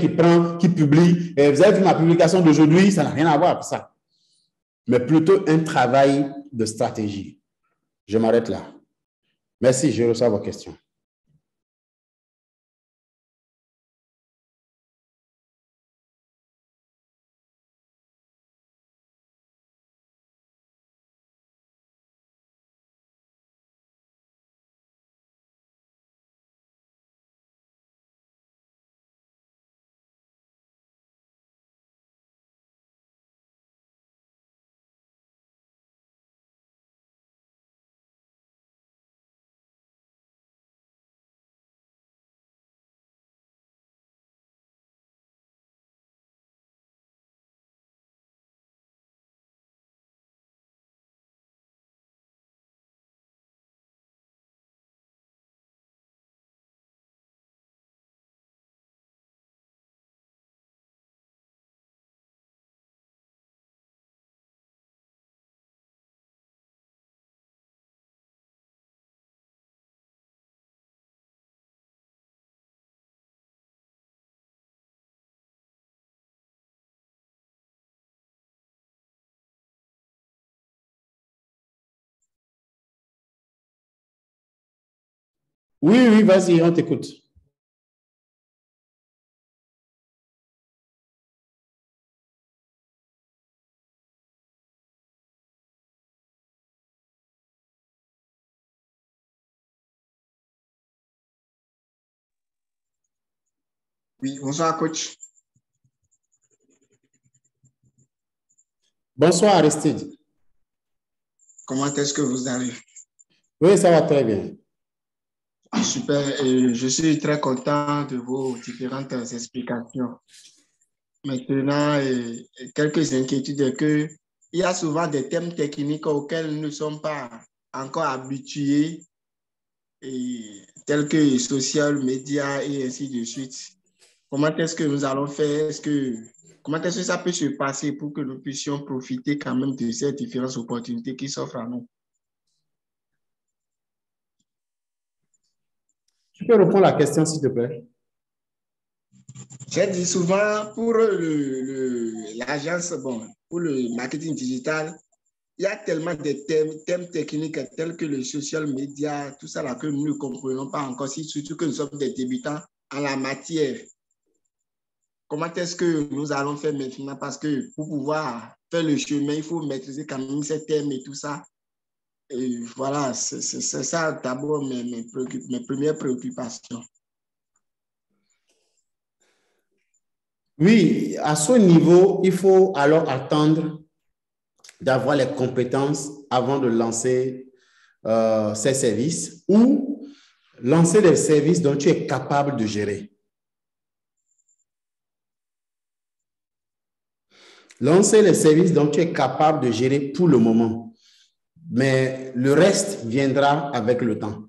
qui publie. Vous avez vu ma publication d'aujourd'hui, ça n'a rien à voir avec ça. Mais plutôt un travail de stratégie. Je m'arrête là. Merci, je reçois vos questions. Oui, vas-y, on t'écoute. Oui, bonsoir, coach. Bonsoir, Aristide. Comment est-ce que vous allez? Oui, ça va très bien. Super, et je suis très content de vos différentes explications. Maintenant, quelques inquiétudes est que il y a souvent des thèmes techniques auxquels nous ne sommes pas encore habitués, tels que social media et ainsi de suite. Comment est-ce que nous allons faire? Comment est-ce que ça peut se passer pour que nous puissions profiter quand même de ces différentes opportunités qui s'offrent à nous? Tu peux répondre à la question, s'il te plaît? J'ai dit souvent pour l'agence, bon, pour le marketing digital, il y a tellement de thèmes techniques tels que le social media, tout ça là que nous ne comprenons pas encore, surtout que nous sommes des débutants en la matière. Comment est-ce que nous allons faire maintenant? Parce que pour pouvoir faire le chemin, il faut maîtriser quand même ces thèmes et tout ça. Et voilà, c'est ça d'abord mes premières préoccupations. Oui, à ce niveau, il faut alors attendre d'avoir les compétences avant de lancer ces services ou lancer des services dont tu es capable de gérer. Lancer les services dont tu es capable de gérer pour le moment. Mais le reste viendra avec le temps.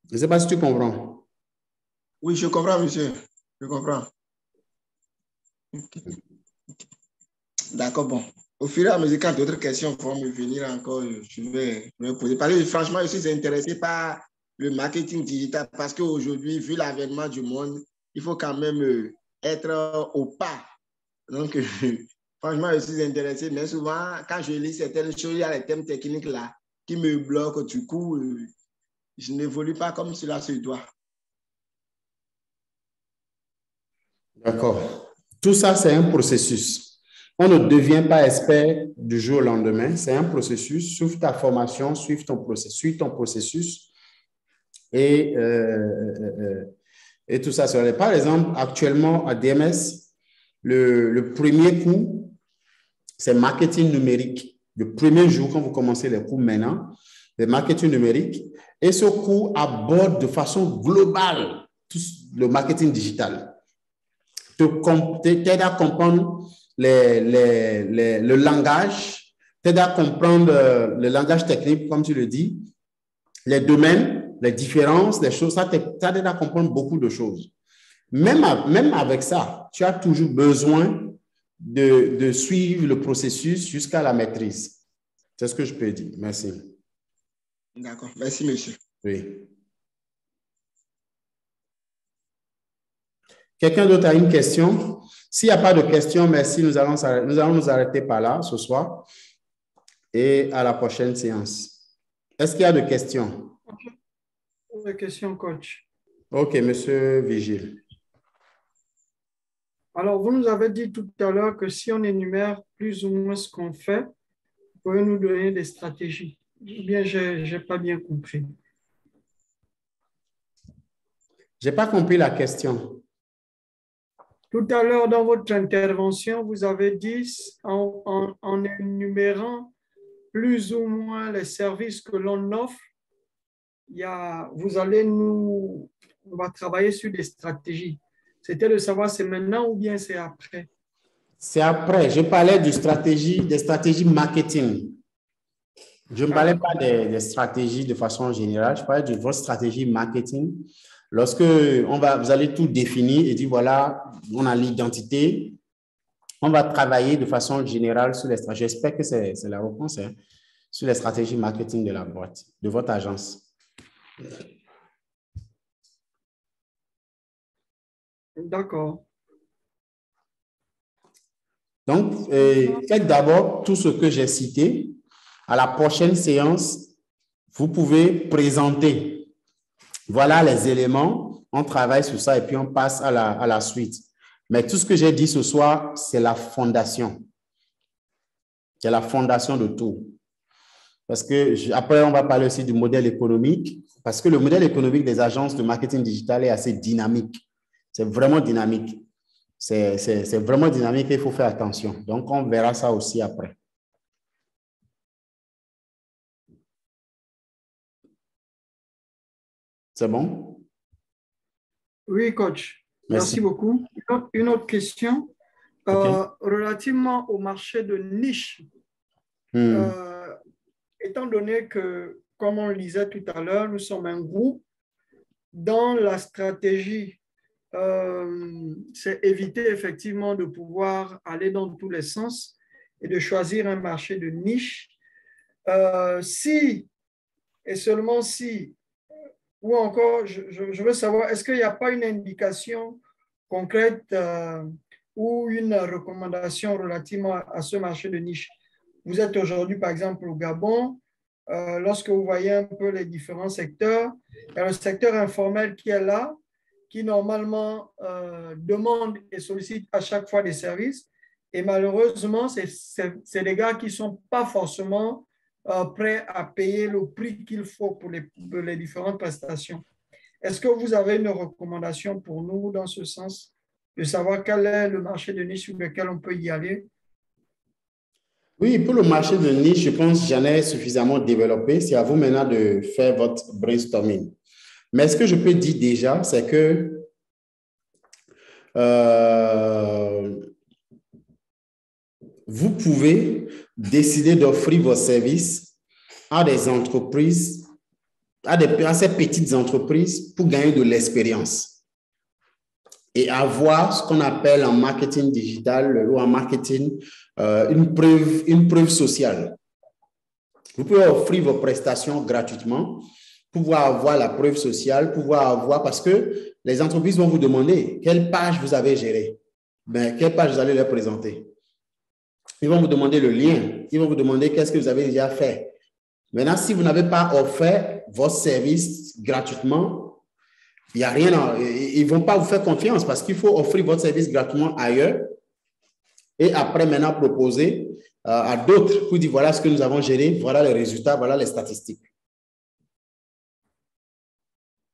Je ne sais pas si tu comprends. Oui, je comprends, monsieur. Je comprends. D'accord, bon. Au fur et à mesure, quand d'autres questions vont me venir encore, je vais poser. Parce que franchement, je suis intéressé par le marketing digital parce qu'aujourd'hui, vu l'avènement du monde, il faut quand même être au pas. Donc, franchement, je suis intéressé. Mais souvent, quand je lis certaines choses, il y a les thèmes techniques là qui me bloquent. Du coup, je n'évolue pas comme cela se doit. D'accord. Tout ça, c'est un processus. On ne devient pas expert du jour au lendemain. C'est un processus. Suive ta formation, suive ton processus et tout ça. Par exemple, actuellement, à DMS, le premier cours, c'est marketing numérique. Le premier jour, quand vous commencez les cours maintenant, le marketing numérique. Et ce cours aborde de façon globale tout le marketing digital. T'aide à comprendre le langage, t'aide à comprendre le langage technique, comme tu le dis, les domaines, les différences, les choses, ça t'aide à comprendre beaucoup de choses. Même avec ça, tu as toujours besoin de suivre le processus jusqu'à la maîtrise. C'est ce que je peux dire. Merci. D'accord. Merci, monsieur. Oui. Quelqu'un d'autre a une question? S'il n'y a pas de question, merci. Nous allons nous arrêter par là ce soir et à la prochaine séance. Est-ce qu'il y a de questions? Des questions, coach. OK, monsieur Vigile. Alors, vous nous avez dit tout à l'heure que si on énumère plus ou moins ce qu'on fait, vous pouvez nous donner des stratégies. Ou bien, je n'ai pas bien compris. Je n'ai pas compris la question. Tout à l'heure, dans votre intervention, vous avez dit, en énumérant plus ou moins les services que l'on offre, on va travailler sur des stratégies. C'était de savoir c'est maintenant ou bien c'est après? C'est après. Je parlais des stratégies marketing. Je ne parlais pas des stratégies de façon générale. Je parlais de votre stratégie marketing. Lorsque vous allez tout définir et dire, voilà, on a l'identité, on va travailler de façon générale sur les stratégies. J'espère que c'est la réponse, hein, sur les stratégies marketing de la boîte, de votre agence. D'accord. Donc, faites d'abord tout ce que j'ai cité. À la prochaine séance, vous pouvez présenter. Voilà les éléments. On travaille sur ça et puis on passe à la suite. Mais tout ce que j'ai dit ce soir, c'est la fondation. C'est la fondation de tout. Parce que après, on va parler aussi du modèle économique. Parce que le modèle économique des agences de marketing digital est assez dynamique. C'est vraiment dynamique. C'est vraiment dynamique et il faut faire attention. Donc, on verra ça aussi après. C'est bon? Oui, coach. Merci. Merci beaucoup. Une autre question. Okay. Relativement au marché de niche, étant donné que, comme on le disait tout à l'heure, nous sommes un groupe, dans la stratégie, c'est éviter effectivement de pouvoir aller dans tous les sens et de choisir un marché de niche. Si et seulement si ou encore, je veux savoir, est-ce qu'il n'y a pas une indication concrète ou une recommandation relativement à ce marché de niche? Vous êtes aujourd'hui, par exemple, au Gabon. Lorsque vous voyez un peu les différents secteurs, il y a le secteur informel qui est là, qui normalement demande et sollicite à chaque fois des services. Et malheureusement, c'est des gars qui ne sont pas forcément prêts à payer le prix qu'il faut pour les différentes prestations. Est-ce que vous avez une recommandation pour nous dans ce sens, de savoir quel est le marché de niche sur lequel on peut y aller? Oui, pour le marché de niche, je pense que j'en ai suffisamment développé. C'est à vous maintenant de faire votre brainstorming. Mais ce que je peux dire déjà, c'est que vous pouvez décider d'offrir vos services à des entreprises, à ces petites entreprises pour gagner de l'expérience et avoir ce qu'on appelle en marketing digital ou en marketing une preuve sociale. Vous pouvez offrir vos prestations gratuitement, pouvoir avoir la preuve sociale, pouvoir avoir, parce que les entreprises vont vous demander quelle page vous avez gérée, quelle page vous allez leur présenter. Ils vont vous demander le lien, ils vont vous demander qu'est-ce que vous avez déjà fait. Maintenant, si vous n'avez pas offert votre service gratuitement, il n'y a rien, ils ne vont pas vous faire confiance parce qu'il faut offrir votre service gratuitement ailleurs et après maintenant proposer à d'autres pour dire voilà ce que nous avons géré, voilà les résultats, voilà les statistiques.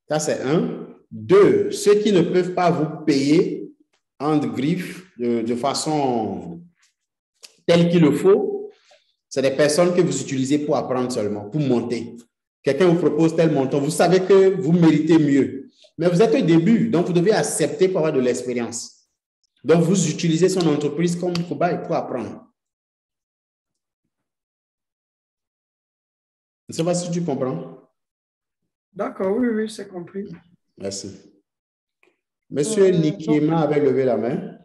Ça, c'est un. Deux, ceux qui ne peuvent pas vous payer en griffes de façon telle qu'il le faut, c'est des personnes que vous utilisez pour apprendre seulement, pour monter. Quelqu'un vous propose tel montant, vous savez que vous méritez mieux. Mais vous êtes au début, donc vous devez accepter pour avoir de l'expérience. Donc, vous utilisez son entreprise comme cobaye pour apprendre. Je ne sais pas si tu comprends. D'accord, oui, c'est compris. Merci. Monsieur Nikema avait levé la main.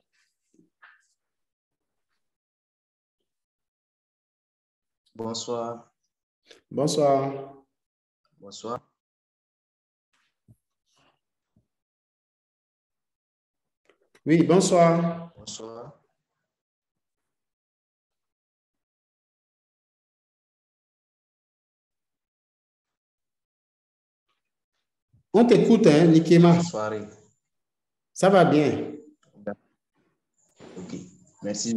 Bonsoir. Bonsoir. Bonsoir. Oui, bonsoir. Bonsoir. On t'écoute, hein, Nikema. Bonsoir. Ça va bien? Ok, merci.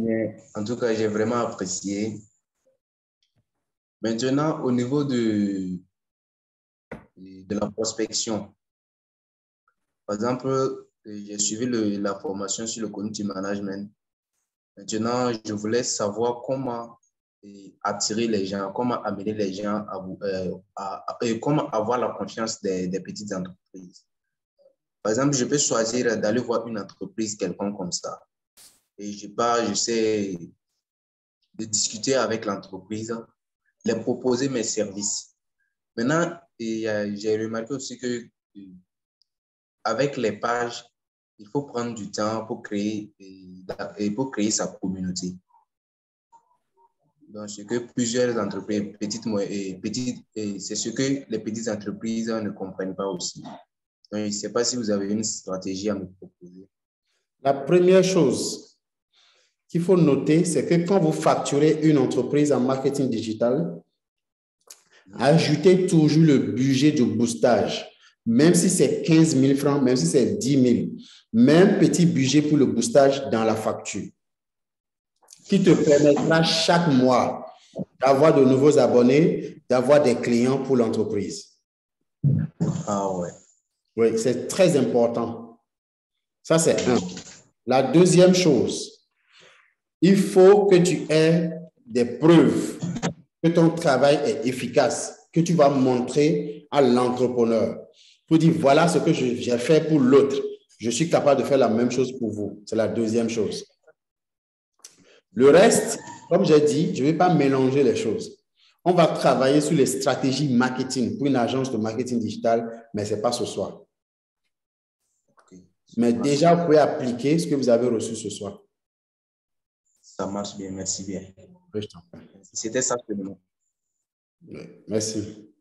En tout cas, j'ai vraiment apprécié. Maintenant, au niveau de la prospection, par exemple, j'ai suivi la formation sur le community management. Maintenant, je voulais savoir comment attirer les gens, comment amener les gens comment avoir la confiance des petites entreprises. Par exemple, je peux choisir d'aller voir une entreprise quelconque comme ça. Et j'essaie de discuter avec l'entreprise, les proposer mes services. Maintenant, j'ai remarqué aussi que avec les pages, il faut prendre du temps pour créer sa communauté. Donc, ce que plusieurs entreprises, c'est ce que les petites entreprises ne comprennent pas aussi. Donc, je ne sais pas si vous avez une stratégie à me proposer. La première chose qu'il faut noter, c'est que quand vous facturez une entreprise en marketing digital, ajoutez toujours le budget de boostage. Même si c'est 15 000 francs, même si c'est 10 000, même petit budget pour le boostage dans la facture, qui te permettra chaque mois d'avoir de nouveaux abonnés, d'avoir des clients pour l'entreprise. Ah ouais. Oui, c'est très important. Ça, c'est un. La deuxième chose, il faut que tu aies des preuves que ton travail est efficace, que tu vas montrer à l'entrepreneur pour dire voilà ce que j'ai fait pour l'autre. Je suis capable de faire la même chose pour vous. C'est la deuxième chose. Le reste, comme j'ai dit, je ne vais pas mélanger les choses. On va travailler sur les stratégies marketing pour une agence de marketing digital, mais ce n'est pas ce soir. Mais déjà, vous pouvez appliquer ce que vous avez reçu ce soir. Ça marche bien, merci bien. Oui, je t'en prie. C'était ça le nom. Merci.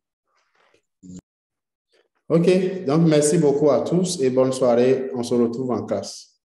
OK, donc merci beaucoup à tous et bonne soirée. On se retrouve en classe.